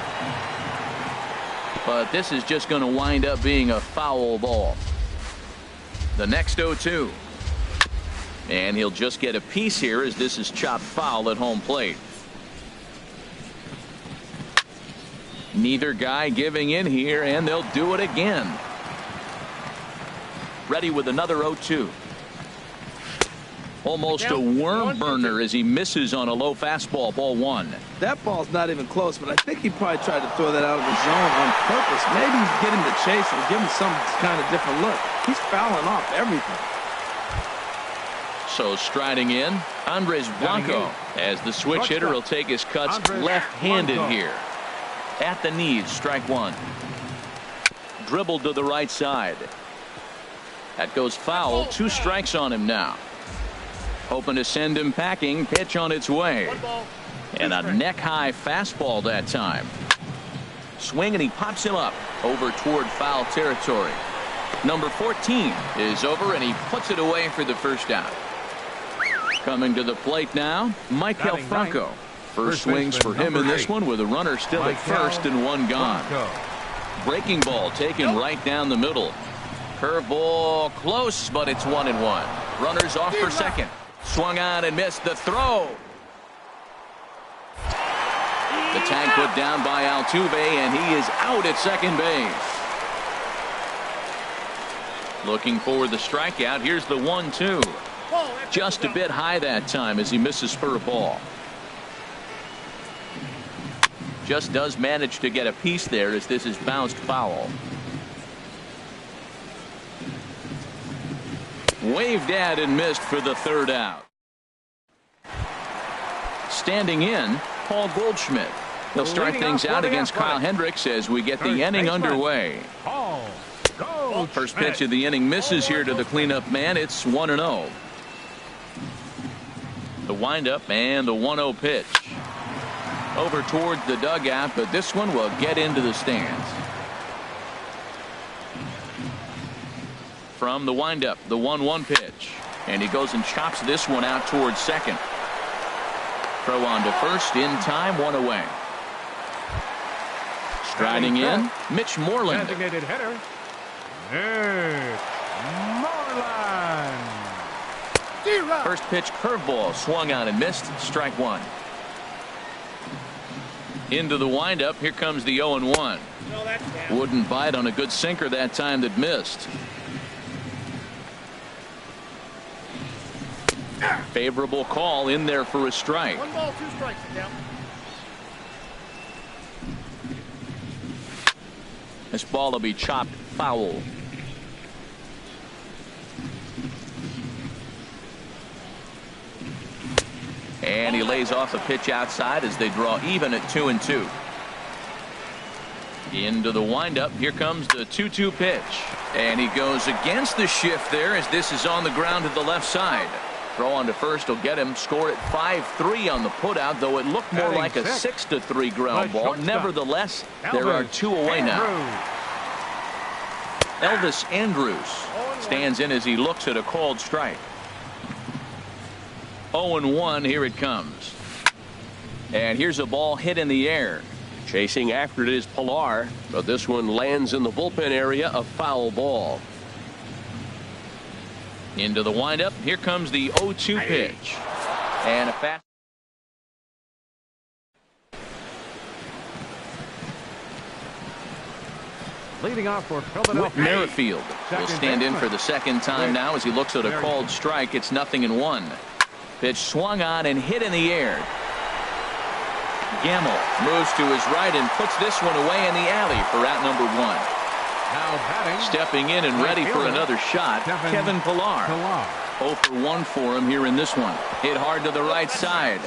But this is just going to wind up being a foul ball. The next 0-2. And he'll just get a piece here as this is chopped foul at home plate. Neither guy giving in here, and they'll do it again. Ready with another 0-2. Almost a worm burner as he misses on a low fastball. Ball one. That ball's not even close, but I think he probably tried to throw that out of the zone on purpose. Maybe get him to chase or give him some kind of different look. He's fouling off everything. So striding in, Andres Blanco, as the switch hitter will take his cuts left-handed here. At the knees, strike one. Dribbled to the right side. That goes foul. 2 strikes on him now. Hoping to send him packing. Pitch on its way. And a neck-high fastball that time. Swing and he pops him up over toward foul territory. Number 14 is over and he puts it away for the first out. Coming to the plate now, Maikel Franco. First swings for him in this one with a runner still at first and one gone. Breaking ball taken right down the middle. Curveball close, but it's 1-1. Runners off for second. Swung on and missed the throw. The tag put down by Altuve, and he is out at second base. Looking for the strikeout. Here's the 1-2. Just a bit high that time as he misses for a ball. Just does manage to get a piece there as this is bounced foul. Waved at and missed for the third out. Standing in, Paul Goldschmidt. He'll start things out against Kyle Hendricks as we get the inning underway. First pitch of the inning misses here to the cleanup man. It's 1-0. The windup and the 1-0 pitch. Over towards the dugout, but this one will get into the stands. From the windup, the 1-1 pitch. And he goes and chops this one out towards second. Throw on to first in time, 1 away. Striding in, Mitch Moreland. Designated hitter, Mitch Moreland. First pitch curveball swung on and missed. Strike one. Into the windup. Here comes the 0-1. Wouldn't bite on a good sinker that time that missed. Favorable call in there for a strike. 1 ball, 2 strikes. Down. This ball will be chopped foul. And he lays off a pitch outside as they draw even at 2-2. Into the windup. Here comes the 2-2 pitch. And he goes against the shift there as this is on the ground to the left side. Throw on to first will get him. Score at 5-3 on the putout, though it looked more like a 6-3 ground ball. Nevertheless, there are 2 away now. Elvis Andrus stands in as he looks at a called strike. 0-1. Here it comes. And here's a ball hit in the air. Chasing after it is Pilar, but this one lands in the bullpen area, a foul ball. Into the windup. Here comes the 0-2 pitch. And a fast. Leading off for Philadelphia. Whit Merrifield will stand in for the second time now as he looks at a called strike. It's 0-1. Pitch swung on and hit in the air. Gamble moves to his right and puts this one away in the alley for out number 1. Stepping in and ready for another shot, Kevin Pillar. 0 for 1 for him here in this one. Hit hard to the right side.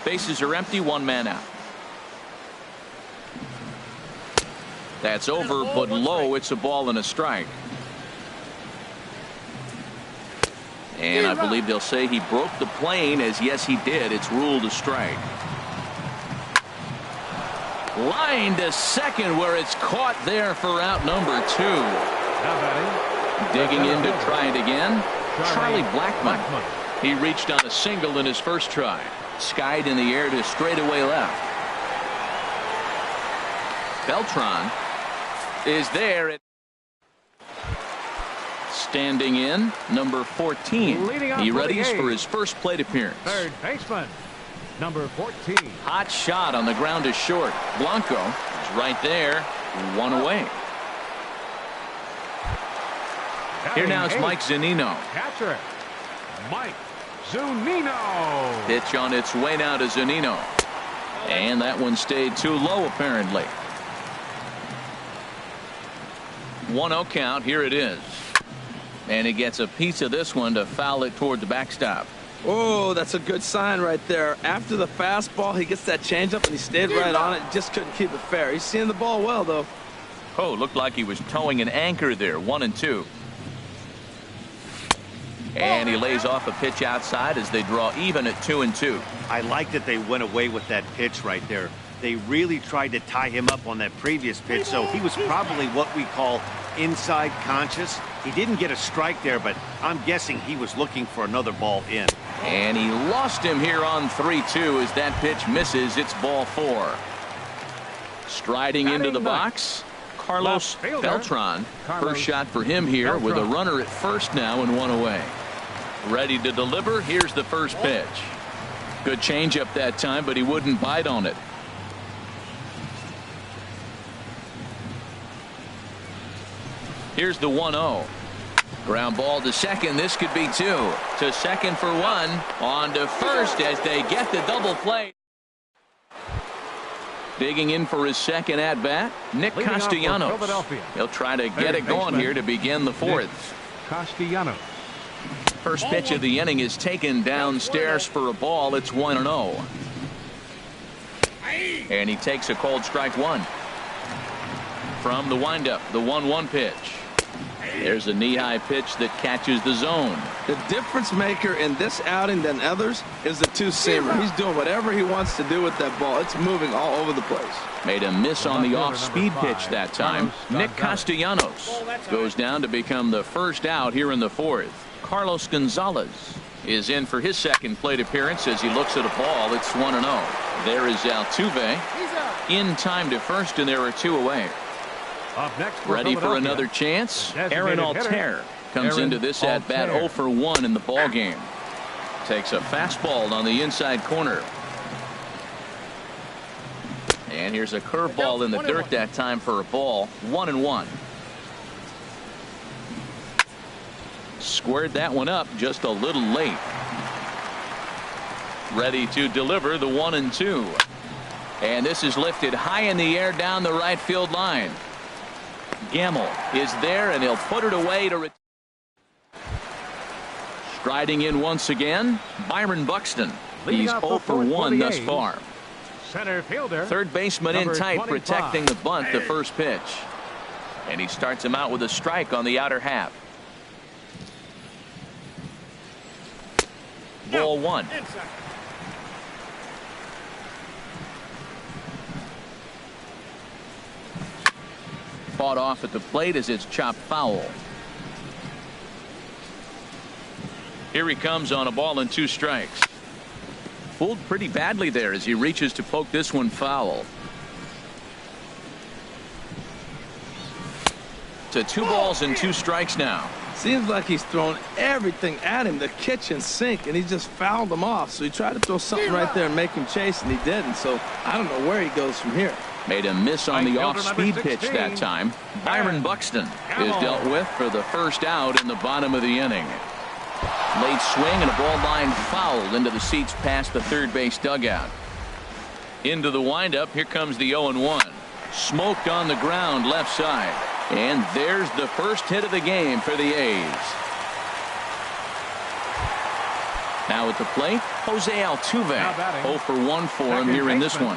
Bases are empty, one man out. That's over, but low. It's a ball and a strike. And I believe they'll say he broke the plane, as yes, he did. It's ruled a strike. Line to second, where it's caught there for out number 2. Digging in to try it again, Charlie Blackmon. He reached on a single in his first try. Skied in the air to straightaway left. Beltran is there. Standing in, number 14. He readies for his first plate appearance. Third baseman, number 14. Hot shot on the ground is short. Blanco is right there, one away. Here now is Mike Zunino. Catcher, Mike Zunino. Pitch on its way now to Zunino. And that one stayed too low, apparently. 1-0 count. Here it is. And he gets a piece of this one to foul it toward the backstop. Oh, that's a good sign right there. After the fastball, he gets that changeup, and he stayed right on it. Just couldn't keep it fair. He's seeing the ball well, though. Oh, looked like he was towing an anchor there. 1-2. And he lays off a pitch outside as they draw even at 2-2. I like that they went away with that pitch right there. They really tried to tie him up on that previous pitch, so he was probably what we call inside conscious. He didn't get a strike there, but I'm guessing he was looking for another ball in. And he lost him here on 3-2 as that pitch misses. It's ball 4. Striding into the box, Carlos Beltran. First shot for him here with a runner at first now and one away. Ready to deliver. Here's the first pitch. Good changeup that time, but he wouldn't bite on it. Here's the 1-0. Ground ball to second. This could be 2. To second for 1. On to first as they get the double play. Digging in for his second at bat, Nick Castellanos. He'll try to get it going here to begin the 4th. Castellanos. First pitch of the inning is taken downstairs for a ball. It's 1-0. And he takes a cold strike 1. From the windup, the 1-1 pitch. There's a knee-high pitch that catches the zone. The difference maker in this outing than others is the two-seamer. He's doing whatever he wants to do with that ball. It's moving all over the place. Made a miss on the off-speed pitch that time. Nick Castellanos goes down to become the first out here in the 4th. Carlos Gonzalez is in for his second plate appearance as he looks at a ball. It's 1-0. There is Altuve in time to first, and there are 2 away. Up next, ready for another chance. Aaron Altair comes into this at bat 0 for 1 in the ball game. Takes a fastball on the inside corner. And here's a curveball in the dirt that time for a ball. 1-1. Squared that one up just a little late. Ready to deliver the 1-2. And this is lifted high in the air down the right field line. Gamble is there, and he'll put it away to striding in once again, Byron Buxton. He's 0 for 1 thus far. Center fielder, third baseman in tight, protecting the bunt, the first pitch. And he starts him out with a strike on the outer half. Ball 1. Fought off at the plate as it's chopped foul. Here he comes on a ball and 2 strikes. Fooled pretty badly there as he reaches to poke this one foul. To 2 balls and 2 strikes now. Seems like he's thrown everything at him, the kitchen sink, and he just fouled him off. So he tried to throw something right there and make him chase, and he didn't. So I don't know where he goes from here. Made a miss on the off-speed pitch that time. Byron Buxton is dealt with for the first out in the bottom of the inning. Late swing and a ball line fouled into the seats past the third base dugout. Into the windup. Here comes the 0-1. Smoked on the ground left side. And there's the first hit of the game for the A's. Now at the plate, Jose Altuve. 0 for 1 for him here in this one.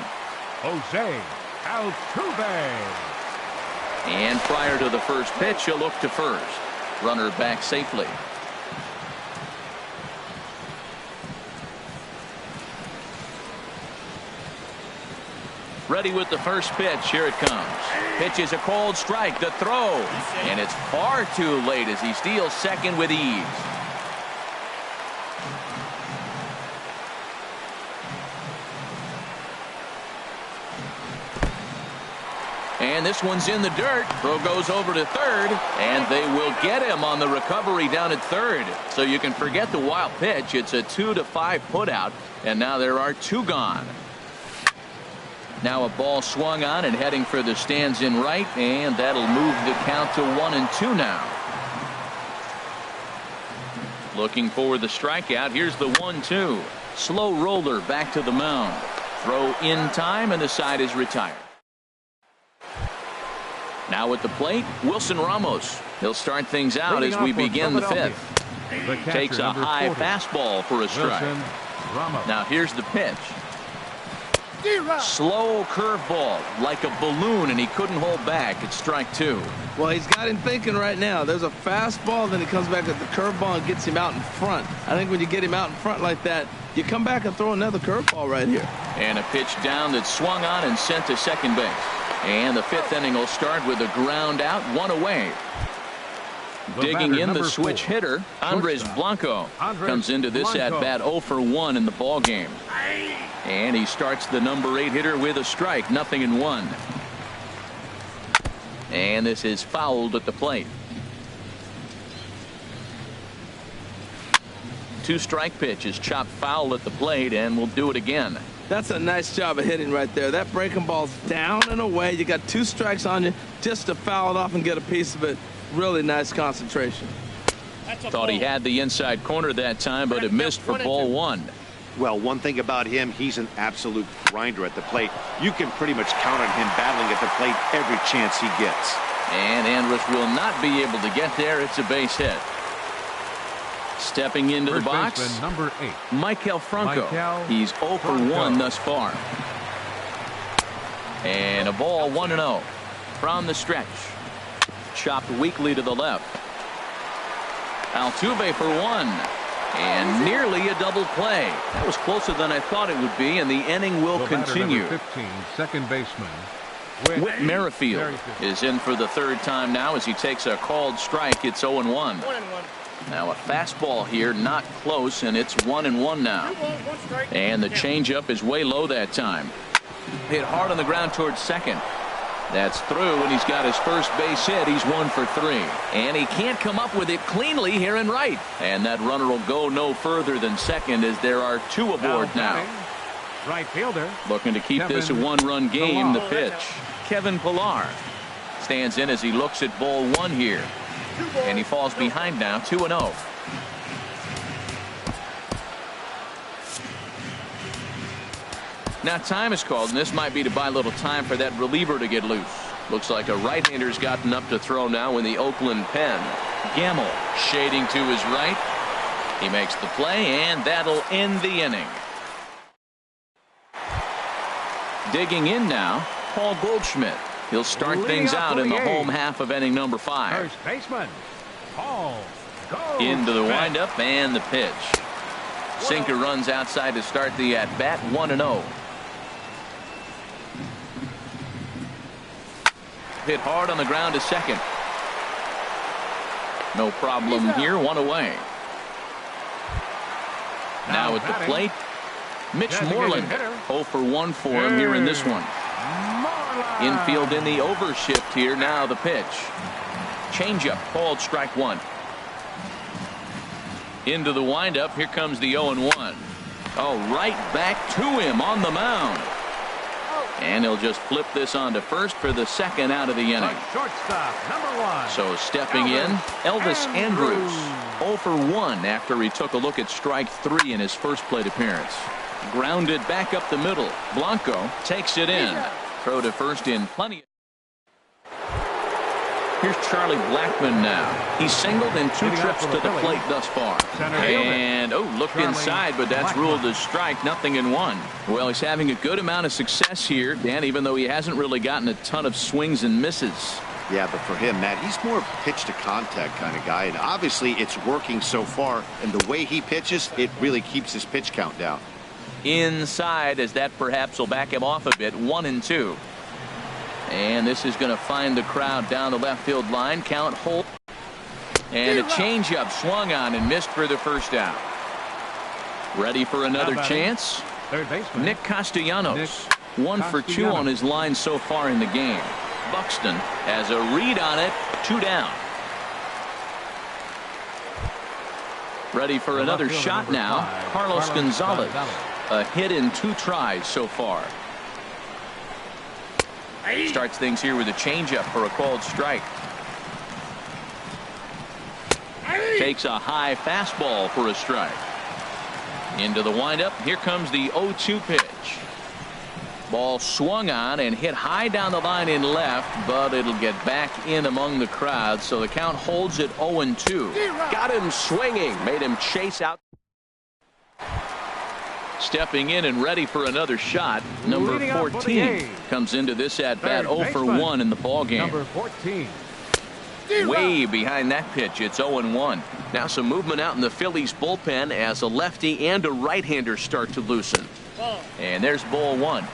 Jose Altuve. And prior to the first pitch, he'll look to first. Runner back safely. Ready with the first pitch. Here it comes. Pitch is a called strike. The throw. And it's far too late as he steals second with ease. And this one's in the dirt. Throw goes over to third. And they will get him on the recovery down at third. So you can forget the wild pitch. It's a 2-5 putout. And now there are 2 gone. Now a ball swung on and heading for the stands in right, and that'll move the count to 1-2 now. Looking for the strikeout. Here's the 1-2. Slow roller back to the mound. Throw in time, and the side is retired. Now at the plate, Wilson Ramos. He'll start things out as we begin the 5th. Takes a high fastball for a strike. Now here's the pitch. Slow curveball like a balloon, and he couldn't hold back. It's strike 2. Well, he's got him thinking right now. There's a fastball, then he comes back at the curveball and gets him out in front. I think when you get him out in front like that, you come back and throw another curveball right here. And a pitch down that swung on and sent to second base. And the 5th inning will start with a ground out, 1 away. Digging in the switch hitter, Andres Blanco comes into this at bat 0 for 1 in the ball game. And he starts the number 8 hitter with a strike, 0-1. And this is fouled at the plate. 2-strike pitch is chopped foul at the plate, and we'll do it again. That's a nice job of hitting right there. That breaking ball's down and away. You got 2 strikes on you just to foul it off and get a piece of it. Really nice concentration. Thought he had the inside corner that time, but it missed for ball 1. Well, one thing about him, he's an absolute grinder at the plate. You can pretty much count on him battling at the plate every chance he gets. And Andrus will not be able to get there. It's a base hit. Stepping into the box, number 8. Maikel Franco. He's 0 for 1 thus far. And a ball 1-0 from the stretch. Chopped weakly to the left. Altuve for 1. And nearly a double play. That was closer than I thought it would be, and the inning will continue. 15, second baseman. Whit Merrifield is in for the 3rd time now as he takes a called strike. It's 0-1. Now a fastball here, not close, and it's 1-1 now. And the changeup is way low that time. Hit hard on the ground towards second. That's through, and he's got his first base hit. He's 1 for 3. And he can't come up with it cleanly here in right. And that runner will go no further than second as there are 2 aboard now. Right fielder. Looking to keep this a 1-run game. The pitch. Kevin Pillar stands in as he looks at ball 1 here. And he falls behind now, 2-0. Now time is called, and this might be to buy a little time for that reliever to get loose. Looks like a right-hander's gotten up to throw now in the Oakland pen. Gamble shading to his right. He makes the play, and that'll end the inning. Digging in now, Paul Goldschmidt. He'll start things out in the home half of inning number 5. First baseman, Paul Goldschmidt. Into the windup and the pitch. Sinker runs outside to start the at-bat, 1-0. Hit hard on the ground to second. No problem here, 1 away. Now at the plate, Mitch Moreland. 0 for 1 for him here in this one. Infield in the overshift here. Now the pitch. Changeup called strike 1. Into the windup. Here comes the 0-1. Oh, right back to him on the mound. And he'll just flip this on to first for the 2nd out of the inning. Shortstop, number 1. So stepping in, Elvis Andrus. 0 for 1 after he took a look at strike 3 in his first plate appearance. Grounded back up the middle. Blanco takes it in. Throw to first in plenty. Here's Charlie Blackmon now. He's singled in 2 trips to the plate thus far. And, looked inside, but that's ruled as strike, nothing in 1. Well, he's having a good amount of success here, Dan, even though he hasn't really gotten a ton of swings and misses. Yeah, but for him, Matt, he's more of a pitch to contact kind of guy, and obviously it's working so far, and the way he pitches, it really keeps his pitch count down. Inside, as that perhaps will back him off a bit. 1-2. And this is going to find the crowd down the left field line. Count hold. And a changeup swung on and missed for the first out. Ready for another chance? Third baseman Nick Castellanos. 1 for 2 on his line so far in the game. Buxton has a read on it. 2 down. Ready for another shot now. Carlos Gonzalez. A hit in 2 tries so far. Starts things here with a changeup for a called strike. Takes a high fastball for a strike. Into the windup. Here comes the 0-2 pitch. Ball swung on and hit high down the line in left, but it'll get back in among the crowd, so the count holds at 0-2. Got him swinging. Made him chase out. Stepping in and ready for another shot. Number 14 comes into this at bat 0 for 1 in the ball game. Number 14. Way behind that pitch. It's 0-1. Now some movement out in the Phillies bullpen as a lefty and a right-hander start to loosen. And there's ball 1.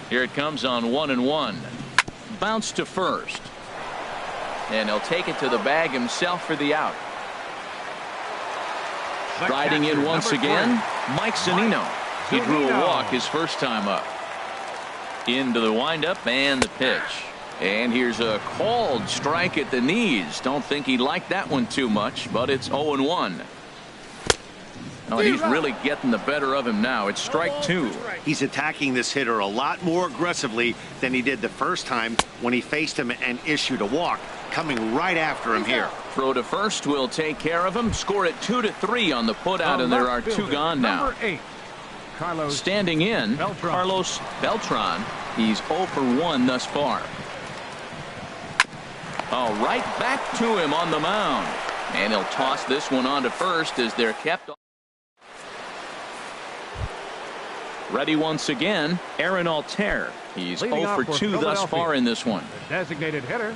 Here it comes on 1-1. Bounce to first. And he'll take it to the bag himself for the out. Riding in once again, Mike Zunino. He drew a walk his first time up. Into the windup and the pitch. And here's a called strike at the knees. Don't think he liked that one too much, but it's 0-1. Oh, he's really getting the better of him now. It's strike 2. He's attacking this hitter a lot more aggressively than he did the first time when he faced him and issued a walk. Coming right after him here. Throw to first will take care of him. Score it 2-3 on the putout, and there are 2 gone now. Number 8. Carlos Standing in, Beltran. Carlos Beltran. He's 0 for 1 thus far. Oh, right back to him on the mound. And he'll toss this one on to first as they're kept. Ready once again, Aaron Altair. He's Leading 0 for 2 thus far in this one. The designated hitter,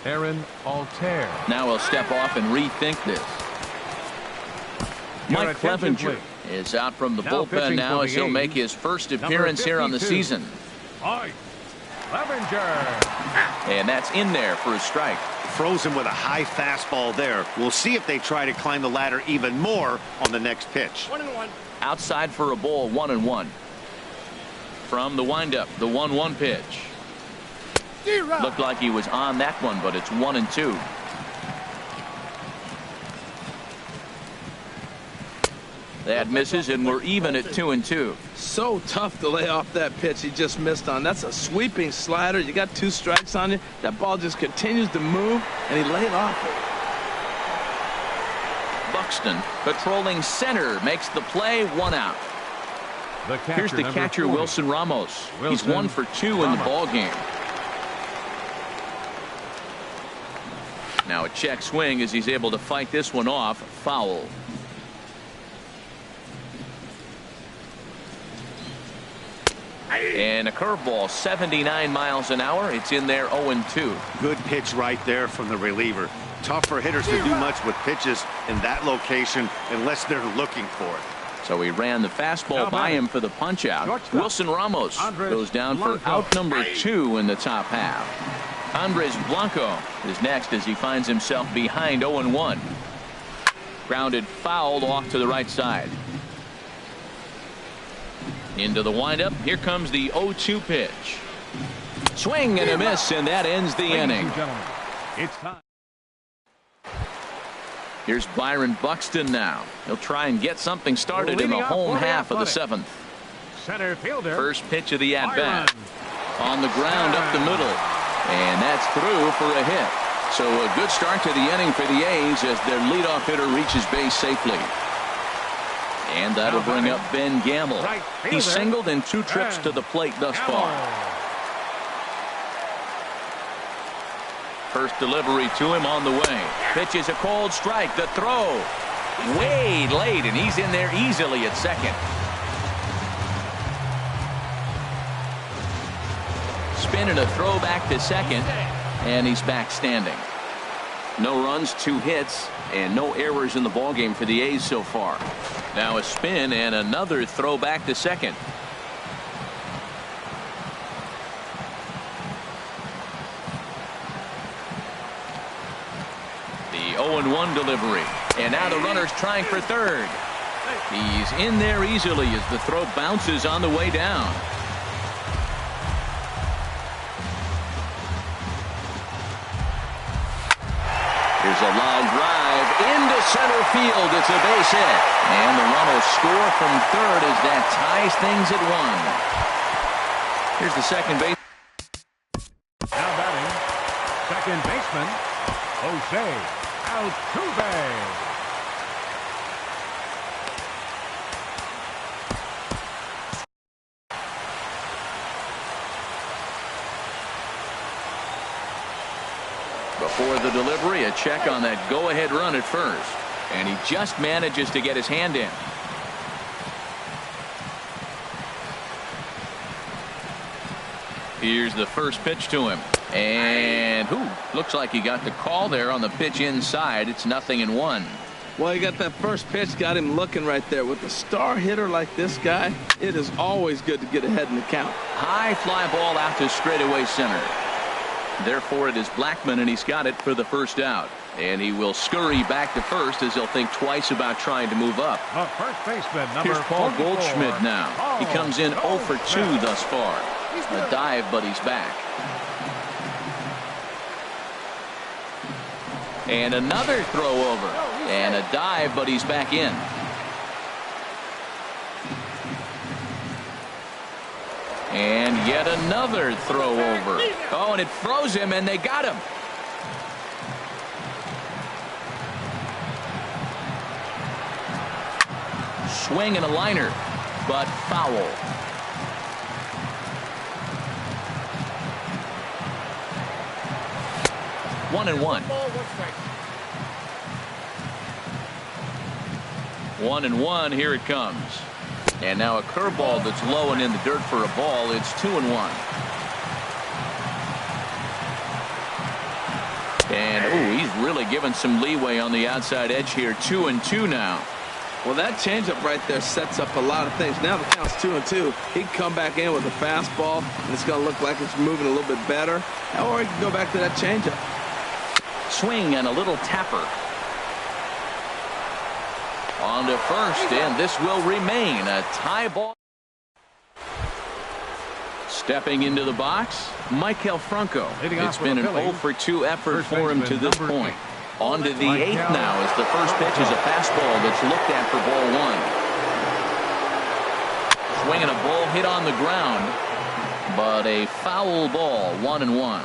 Aaron Altair. Now he'll step off and rethink this. Mike Clevenger is out from the bullpen now as he'll make his first appearance here on the season. Mike Clevenger. And that's in there for a strike. Frozen with a high fastball there. We'll see if they try to climb the ladder even more on the next pitch. 1-1. Outside for a ball, 1-1. From the windup, the 1-1 pitch. Looked like he was on that one, but it's 1-2. That misses, and we're even at 2-2. So tough to lay off that pitch he just missed on. That's a sweeping slider. You got 2 strikes on you. That ball just continues to move, and he laid off it. Buxton patrolling center makes the play. 1 out. Here's the catcher, 40. Wilson Ramos. He's 1 for 2 in the ball game. Now a check swing as he's able to fight this one off. Foul. And a curveball, 79 miles an hour. It's in there, 0-2. Good pitch right there from the reliever. Tough for hitters to do much with pitches in that location unless they're looking for it. So he ran the fastball by him for the punch out. Wilson Ramos goes down for out number 2 in the top half. Andres Blanco is next as he finds himself behind 0-1. Grounded fouled off to the right side. Into the windup. Here comes the 0-2 pitch. Swing and a miss, and that ends the inning. Ladies and gentlemen, it's time. Here's Byron Buxton now. He'll try and get something started in the home half of the 7th. Center fielder. First pitch of the at-bat. On the ground up the middle. And that's through for a hit. So a good start to the inning for the A's as their leadoff hitter reaches base safely. And that'll bring up Ben Gamble. He's singled in 2 trips to the plate thus far. First delivery to him on the way. Pitch is a cold strike. The throw way late, and he's in there easily at second. Spin and a throw back to second, and he's back standing. No runs, 2 hits, and no errors in the ballgame for the A's so far. Now a spin and another throw back to second. The 0-1 delivery, and now the runner's trying for third. He's in there easily as the throw bounces on the way down. Here's a line drive into center field. It's a base hit. And the run will score from third as that ties things at 1. Here's the second base. Now batting, second baseman, Jose Altuve. Before the delivery, a check on that go-ahead run at first. And he just manages to get his hand in. Here's the first pitch to him. And looks like he got the call there on the pitch inside. It's 0-1. Well, he got that first pitch, got him looking right there. With a star hitter like this guy, it is always good to get ahead in the count. High fly ball out to straightaway center. Therefore, it is Blackmon, and he's got it for the first out. And he will scurry back to first as he'll think twice about trying to move up. The first baseman, number Here's Paul 44. Goldschmidt now. He comes in 0 for 2 thus far. A dive, but he's back. And another throw over. And a dive, but he's back in. And yet another throw over. Oh, and it froze him, and they got him. Swing and a liner, but foul. One and one. 1-1. Here it comes. And now a curveball that's low and in the dirt for a ball. It's 2-1. And he's really given some leeway on the outside edge here. 2-2 now. Well, that changeup right there sets up a lot of things. Now the count's 2-2. He can come back in with a fastball, and it's going to look like it's moving a little bit better. Or he can go back to that changeup. Swing and a little tapper. On to first, and this will remain a tie ball. Stepping into the box, Maikel Franco. It's been an 0 for 2 effort for him to this point. On to the 8th now as the first pitch is a fastball that's looked at for ball 1. Swinging a ball hit on the ground, but a foul ball. 1-1.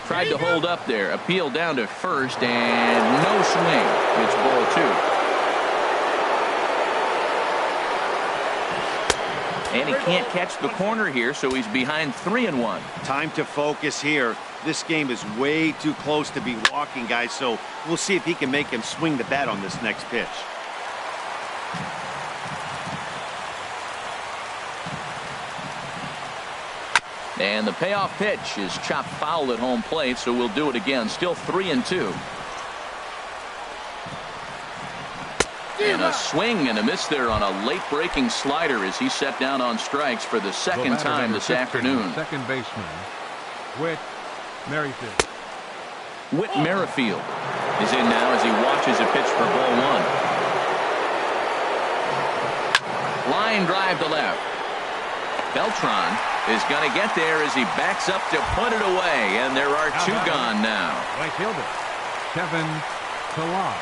Tried to hold up there. Appeal down to first, and no swing. It's ball 2. And he can't catch the corner here, so he's behind 3-1. Time to focus here. This game is way too close to be walking, guys, so we'll see if he can make him swing the bat on this next pitch. And the payoff pitch is chopped foul at home plate, so we'll do it again. Still 3-2. And a swing and a miss there on a late breaking slider as he set down on strikes for the second time this afternoon. Second baseman, Whit Merrifield. Whit Merrifield is in now as he watches a pitch for ball 1. Line drive to left. Beltran is going to get there as he backs up to put it away, and there are 2 gone now. Right fielder, Kevin Pillar.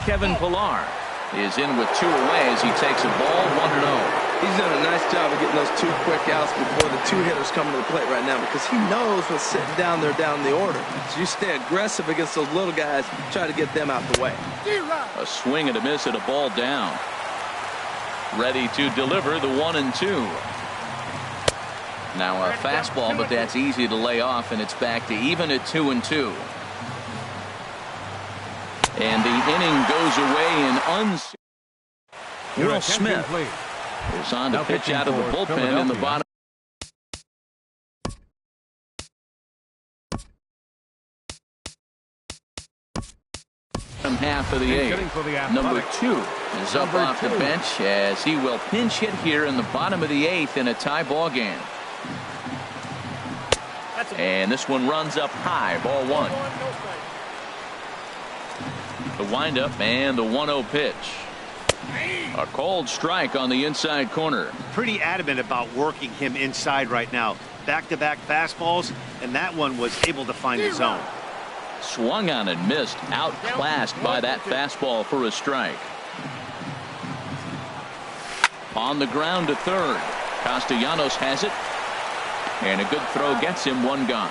Kevin Pillar is in with 2 away as he takes a ball 1-0. He's done a nice job of getting those 2 quick outs before the 2 hitters come to the plate right now, because he knows what's sitting down there down the order. So you stay aggressive against those little guys, try to get them out the way. A swing and a miss at a ball down. Ready to deliver the 1-2. Now a fastball, but that's easy to lay off, and it's back to even at 2-2. And the inning goes away in Will Smith is on to pitch out of the bullpen in the bottom. Half of the 8th. Number 2 is up off the bench as he will pinch hit here in the bottom of the 8th in a tie ball game. And this one runs up high, ball 1. The windup and the 1-0 pitch. A cold strike on the inside corner. Pretty adamant about working him inside right now. Back-to-back fastballs, and that one was able to find the zone. Swung on and missed, outclassed by that fastball for a strike. On the ground to third. Castellanos has it. And a good throw gets him, 1 gone.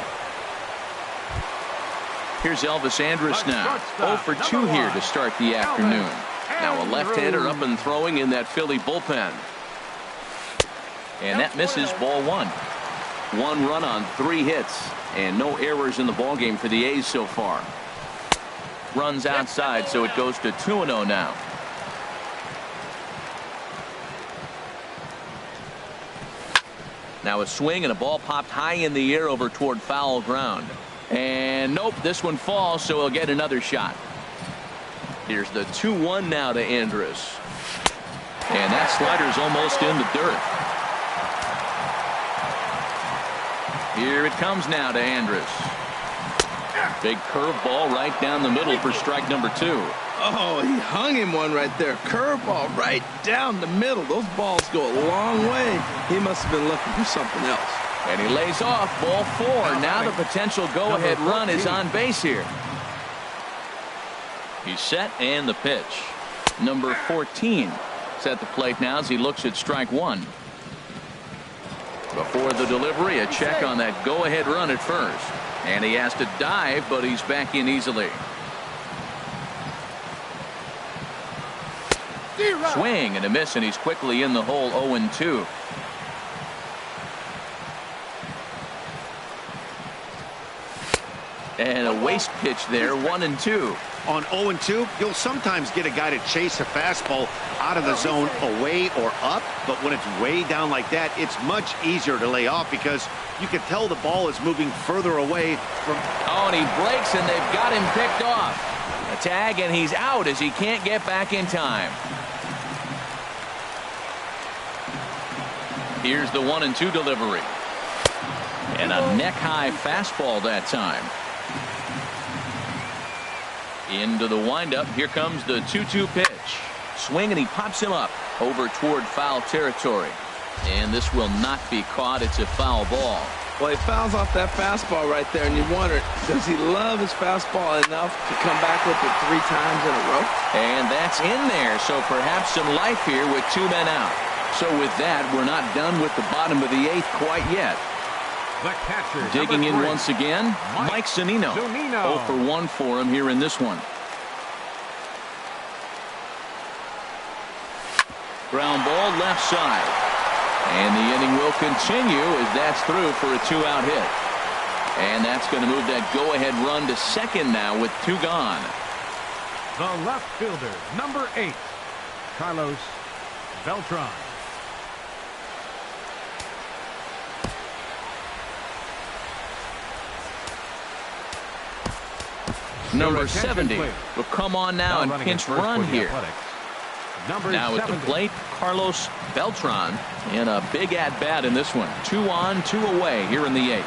Here's Elvis Andrus now. 0 for 2 here to start the afternoon. Now a left-hander up and throwing in that Philly bullpen. And that misses, ball 1. 1 run on 3 hits. And no errors in the ballgame for the A's so far. Runs outside, so it goes to 2-0 now. Now a swing and a ball popped high in the air over toward foul ground. And nope, this one falls, so he'll get another shot. Here's the 2-1 now to Andrus. And that slider's almost in the dirt. Here it comes now to Andrus. Big curveball right down the middle for strike number 2. Oh, he hung him one right there. Curveball right down the middle. Those balls go a long way. He must have been looking for something else. And he lays off, ball 4. Now the potential go-ahead run is on base here. He's set and the pitch. Number 14 is at the plate now as he looks at strike 1. Before the delivery, a check on that go-ahead run at first. And he has to dive, but he's back in easily. Swing and a miss, and he's quickly in the hole, 0-2. And a waste pitch there, 1-2. On 0-2, you'll sometimes get a guy to chase a fastball out of the zone away or up, but when it's way down like that, it's much easier to lay off because you can tell the ball is moving further away from... Oh, and he breaks, and they've got him picked off. A tag, and he's out as he can't get back in time. Here's the 1-2 delivery. And a neck-high fastball that time. Into the windup. Here comes the 2-2 pitch. Swing, and he pops him up over toward foul territory. And this will not be caught. It's a foul ball. Well, he fouls off that fastball right there, and you wonder, does he love his fastball enough to come back with it 3 times in a row? And that's in there, so perhaps some life here with 2 men out. So with that, we're not done with the bottom of the 8th quite yet. The catcher, digging in once again, Mike Zunino. 0 for 1 for him here in this one. Ground ball left side. And the inning will continue as that's through for a 2-out hit. And that's going to move that go-ahead run to second now with 2 gone. The left fielder, number 8, Carlos Beltran. Number 70 will come on now and pinch run here. Now at the plate, Carlos Beltran in a big at-bat in this one. 2 on, 2 away here in the 8th.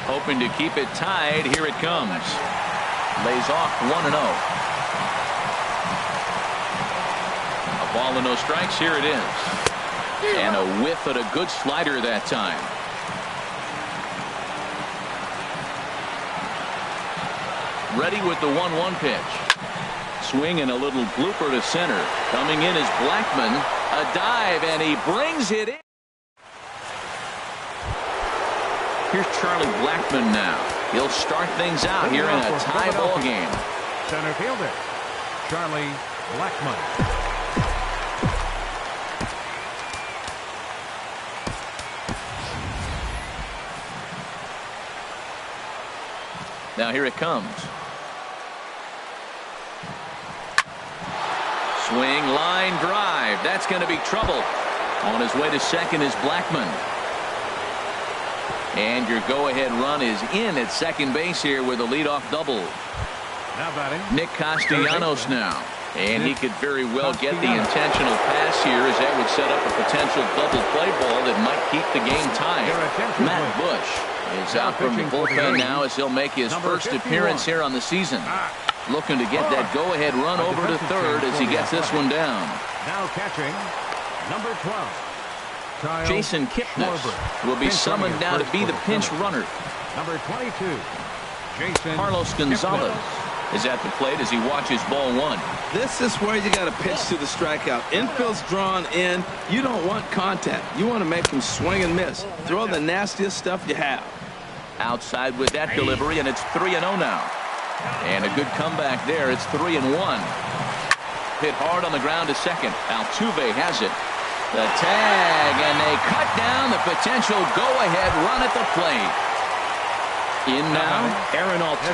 Hoping to keep it tied. Here it comes. Lays off 1-0. A ball and no strikes. Here it is. And a whiff at a good slider that time. Ready with the 1-1 pitch. Swing and a little blooper to center. Coming in is Blackman. A dive, and he brings it in. Here's Charlie Blackman now. He'll start things out here in a tie ball game. Center fielder, Charlie Blackman. Now here it comes. Swing, line drive. That's going to be trouble. On his way to second is Blackmon. And your go-ahead run is in at second base here with a leadoff double. Now batting, Nick Castellanos now. And he could very well get the intentional pass here, as that would set up a potential double play ball that might keep the game tied. Matt Bush is out from the bullpen now as he'll make his first appearance here on the season. Looking to get that go-ahead run over to third as he gets this one down. now catching, number 12. Jason Kipnis will be summoned now to be the pinch runner. Number 22, Jason Carlos Gonzalez is at the plate as he watches ball one. This is where you got to pitch to the strikeout. Infield's drawn in. You don't want contact. You want to make him swing and miss. Throw the nastiest stuff you have. Outside with that delivery, and it's 3-0 now. And a good comeback there. It's 3-1. Hit hard on the ground to second. Altuve has it. The tag, and they cut down the potential go-ahead run at the plate. In now, Aaron Alter.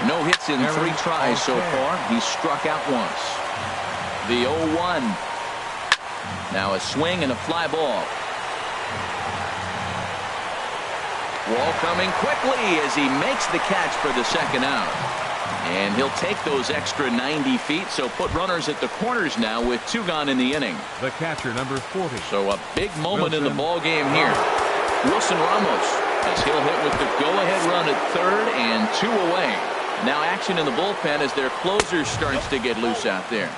No hits in 3 tries so far. He's struck out once. The 0-1. Now a swing and a fly ball. Wall coming quickly as he makes the catch for the second out. And he'll take those extra 90 feet, so put runners at the corners now with 2 gone in the inning. The catcher, number 40. So a big moment in the ball game here. Wilson Ramos, as he'll hit with the go-ahead run at third and 2 away. Now action in the bullpen as their closer starts to get loose out there.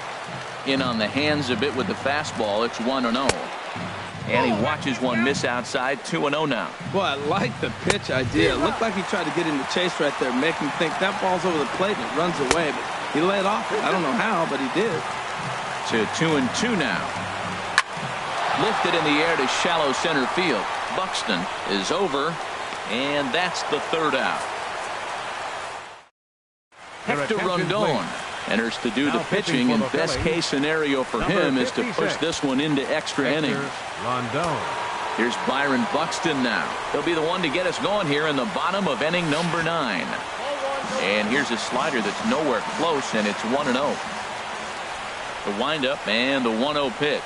In on the hands a bit with the fastball. It's 1-0. And he watches one miss outside. 2-0 now. Boy, I like the pitch idea. It looked like he tried to get in the chase right there, make him think that ball's over the plate and it runs away. But he laid off it. I don't know how, but he did. To 2-2 now. Lifted in the air to shallow center field. Buxton is over, and that's the third out. Hector Rondon enters to do the pitching, and best case scenario for him is to push this one into extra innings. Rondon. Here's Byron Buxton now. He'll be the one to get us going here in the bottom of inning number 9. And here's a slider that's nowhere close, and it's 1-0. The windup and the 1-0 pitch.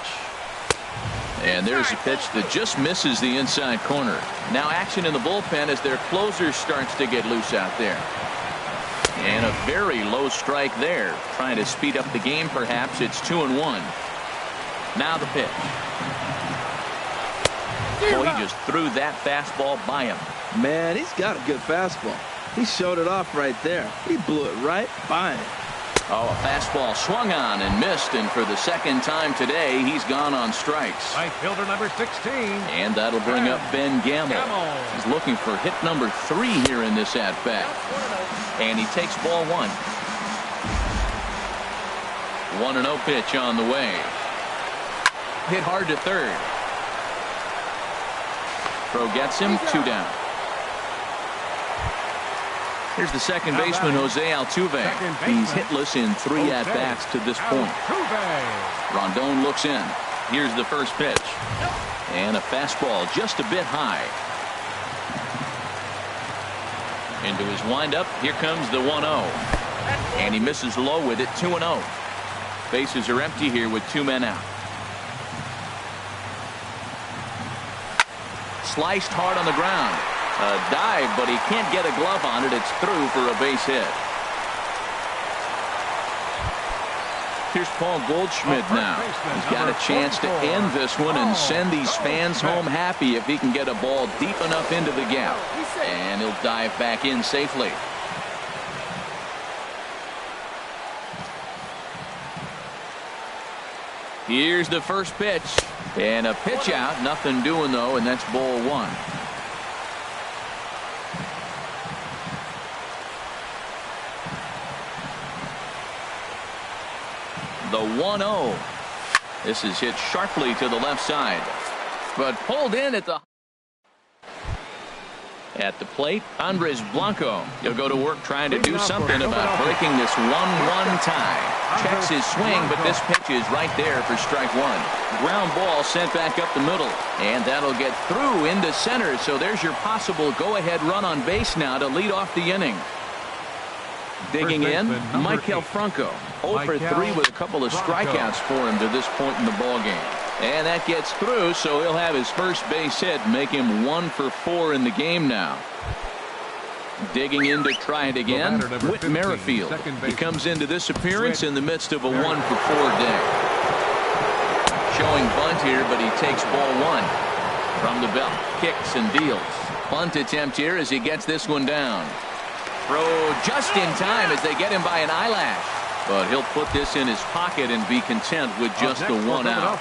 And there's a pitch that just misses the inside corner. Now action in the bullpen as their closer starts to get loose out there. And a very low strike there. Trying to speed up the game perhaps. It's 2-1. Now the pitch. Oh, he just threw that fastball by him. Man, he's got a good fastball. He showed it off right there. He blew it right by him. Oh, a fastball swung on and missed, and for the second time today, he's gone on strikes. Right fielder number 16. And that'll bring up Ben Gamble. He's looking for hit number 3 here in this at-bat. And he takes ball 1. 1-0 pitch on the way. Hit hard to third. Throw gets him, 2 down. Here's the second baseman, Jose Altuve. He's hitless in 3 at-bats to this point. Rondon looks in. Here's the first pitch. And a fastball just a bit high. Into his windup. Here comes the 1-0. And he misses low with it, 2-0. Bases are empty here with 2 men out. Sliced hard on the ground. A dive, but he can't get a glove on it. It's through for a base hit. Here's Paul Goldschmidt now. He's got a chance to end this one and send these fans home happy if he can get a ball deep enough into the gap. And he'll dive back in safely. Here's the first pitch. And a pitch out. Nothing doing, though, and that's ball 1. The 1-0. This is hit sharply to the left side, but pulled in at the plate. Andres Blanco. He'll go to work trying to do something about breaking this 1-1 tie. Checks his swing, but this pitch is right there for strike 1. Ground ball sent back up the middle, and that'll get through into center. So there's your possible go-ahead run on base now to lead off the inning. Digging in, Michael Franco. 0 for 3 with a couple of strikeouts for him to this point in the ballgame. And that gets through, so he'll have his first base hit, make him 1 for 4 in the game now. Digging in to try it again, Whit Merrifield. He comes into this appearance in the midst of a 1 for 4 day. Showing bunt here, but he takes ball 1 from the belt. Kicks and deals. Bunt attempt here as he gets this one down. Throw just in time as they get him by an eyelash. But he'll put this in his pocket and be content with just the 1 out.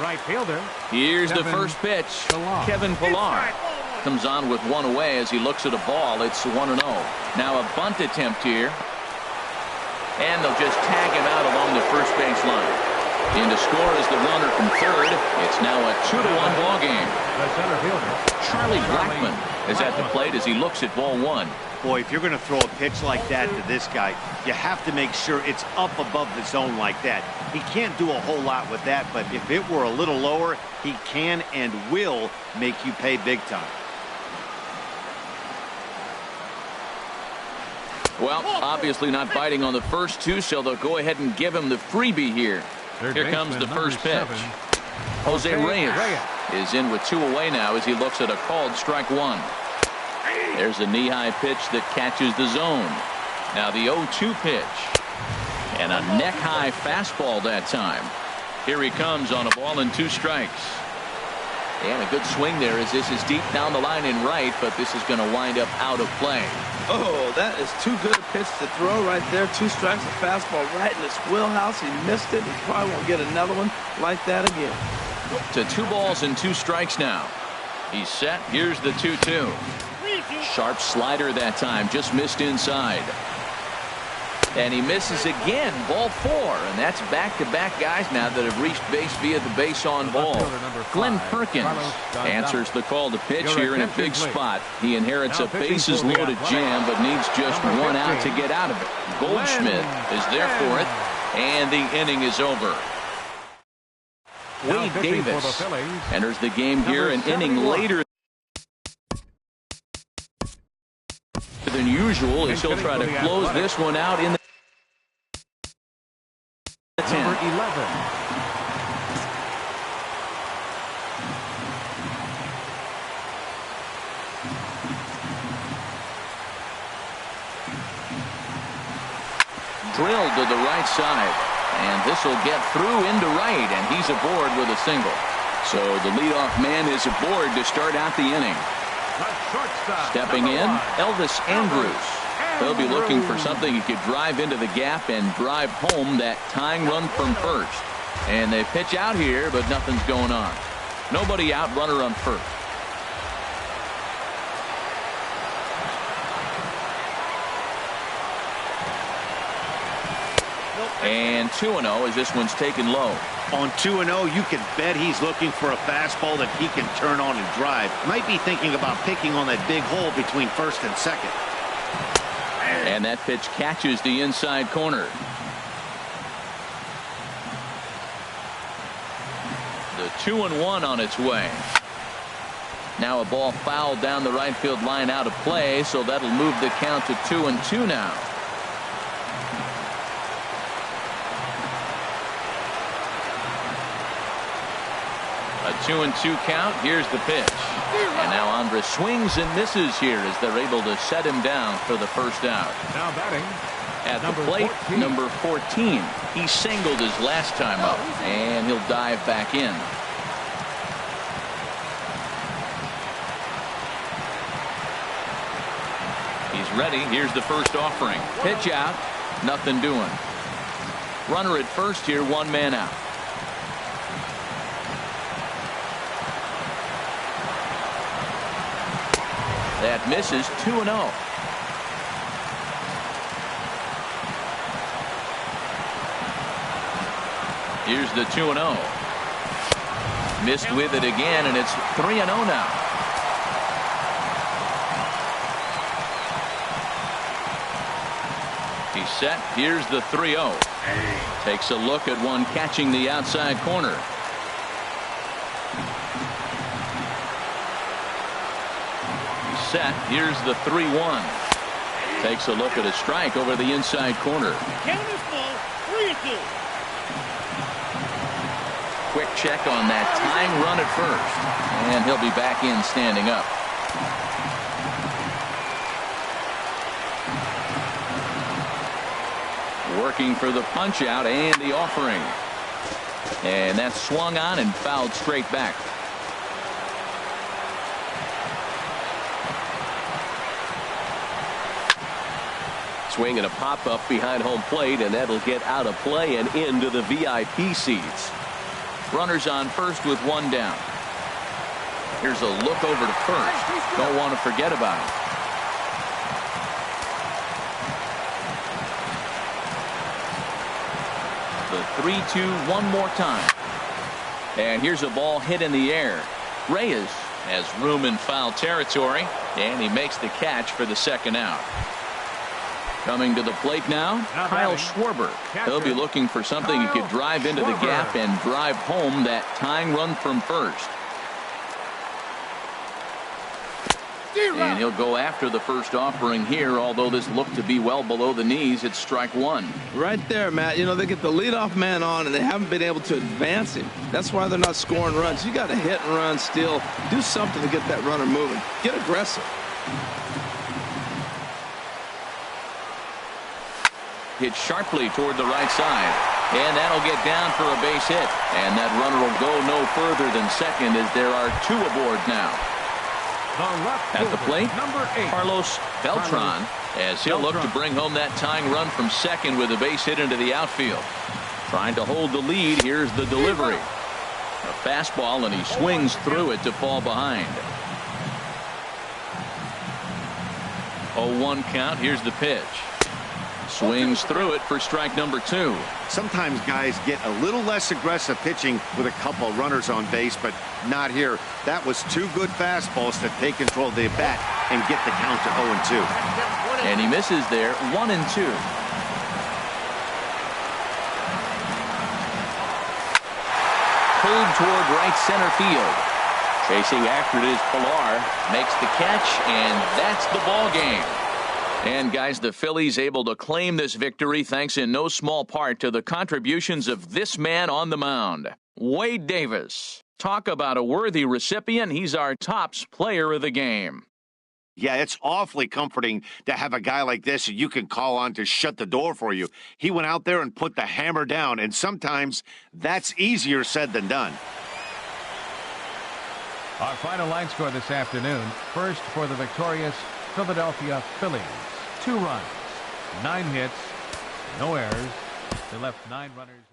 Right fielder. Here's the first pitch. Kevin Pillar comes on with 1 away as he looks at a ball. It's 1-0. Now a bunt attempt here. And they'll just tag him out along the first base line. In to score is the runner from third. It's now a 2-1 ball game. The center fielder. Charlie Blackmon is at the plate as he looks at ball 1. Boy, if you're going to throw a pitch like that to this guy, you have to make sure it's up above the zone like that. He can't do a whole lot with that, but if it were a little lower, he can and will make you pay big time. Well, obviously not biting on the first 2, so they'll go ahead and give him the freebie here. Here comes the first pitch. Jose Reyes is in with 2 away now as he looks at a called strike 1. There's a knee-high pitch that catches the zone. Now the 0-2 pitch. And a neck-high fastball that time. Here he comes on a ball and 2 strikes. And a good swing there as this is deep down the line in right, but this is going to wind up out of play. Oh, that is too good a pitch to throw right there. 2 strikes, a fastball right in his wheelhouse. He missed it. He probably won't get another one like that again. To 2 balls and 2 strikes now. He's set. Here's the 2-2. Sharp slider that time, just missed inside. And he misses again, ball 4. And that's back-to-back guys now that have reached base via the base on ball. Glenn Perkins answers the call to pitch here in a big spot. He inherits a bases-loaded jam, but needs just 1 out to get out of it. Goldschmidt is there for it, and the inning is over. Wade Davis enters the game here an inning later than usual as he'll try to close this one out in the 10th. Number 11. Drilled to the right side, and this will get through into right, and he's aboard with a single. So the leadoff man is aboard to start out the inning. Stepping in, Elvis Andrus. He'll be looking for something he could drive into the gap and drive home that tying run from first. And they pitch out here, but nothing's going on. Nobody out, runner on first. And 2-0 as this one's taken low. On 2-0, you can bet he's looking for a fastball that he can turn on and drive. Might be thinking about picking on that big hole between first and second. And that pitch catches the inside corner. The 2-1 on its way. Now a ball fouled down the right field line out of play, so that'll move the count to 2-2 now. A 2-2 count. Here's the pitch. And now Andrus swings and misses here as they're able to set him down for the first out. Now batting. At the plate, 14. number 14. He singled his last time up, and he'll dive back in. He's ready. Here's the first offering. Pitch out. Nothing doing. Runner at first here, 1 man out. That misses. 2-0. Here's the 2-0. Missed with it again, and it's 3-0 now. He's set. Here's the 3-0. Takes a look at one catching the outside corner. Set. Here's the 3-1. Takes a look at a strike over the inside corner. Count is full, 3-2. Quick check on that tying run at first. And he'll be back in standing up. Working for the punch out and the offering. And that's swung on and fouled straight back. Swing and a pop-up behind home plate, and that'll get out of play and into the VIP seats. Runners on first with one down. Here's a look over to first. Don't want to forget about him. The 3-2 one more time. And here's a ball hit in the air. Reyes has room in foul territory, and he makes the catch for the second out. Coming to the plate now, Kyle Schwarber. He'll be looking for something he could drive into the gap and drive home that tying run from first. And he'll go after the first offering here, although this looked to be well below the knees. It's strike one. Right there, Matt. You know, they get the leadoff man on, and they haven't been able to advance him. That's why they're not scoring runs. You got to hit and run, steal, do something to get that runner moving. Get aggressive. Hit sharply toward the right side, and that'll get down for a base hit. And that runner will go no further than second, as there are two aboard now. At the plate, number 8, Carlos Beltran, as he'll look to bring home that tying run from second with a base hit into the outfield. Trying to hold the lead. Here's the delivery. A fastball, and he swings through it to fall behind. 0-1 count. Here's the pitch. Swings through it for strike number 2. Sometimes guys get a little less aggressive pitching with a couple of runners on base, but not here. That was two good fastballs to take control of the bat and get the count to 0-2. And he misses there, 1-2. Pulled toward right center field. Chasing after it is Pilar. Makes the catch, and that's the ball game. And guys, the Phillies able to claim this victory thanks in no small part to the contributions of this man on the mound, Wade Davis. Talk about a worthy recipient. He's our tops player of the game. Yeah, it's awfully comforting to have a guy like this you can call on to shut the door for you. He went out there and put the hammer down, and sometimes that's easier said than done. Our final line score this afternoon. First for the victorious Philadelphia Phillies. 2 runs, 9 hits, no errors. They left 9 runners.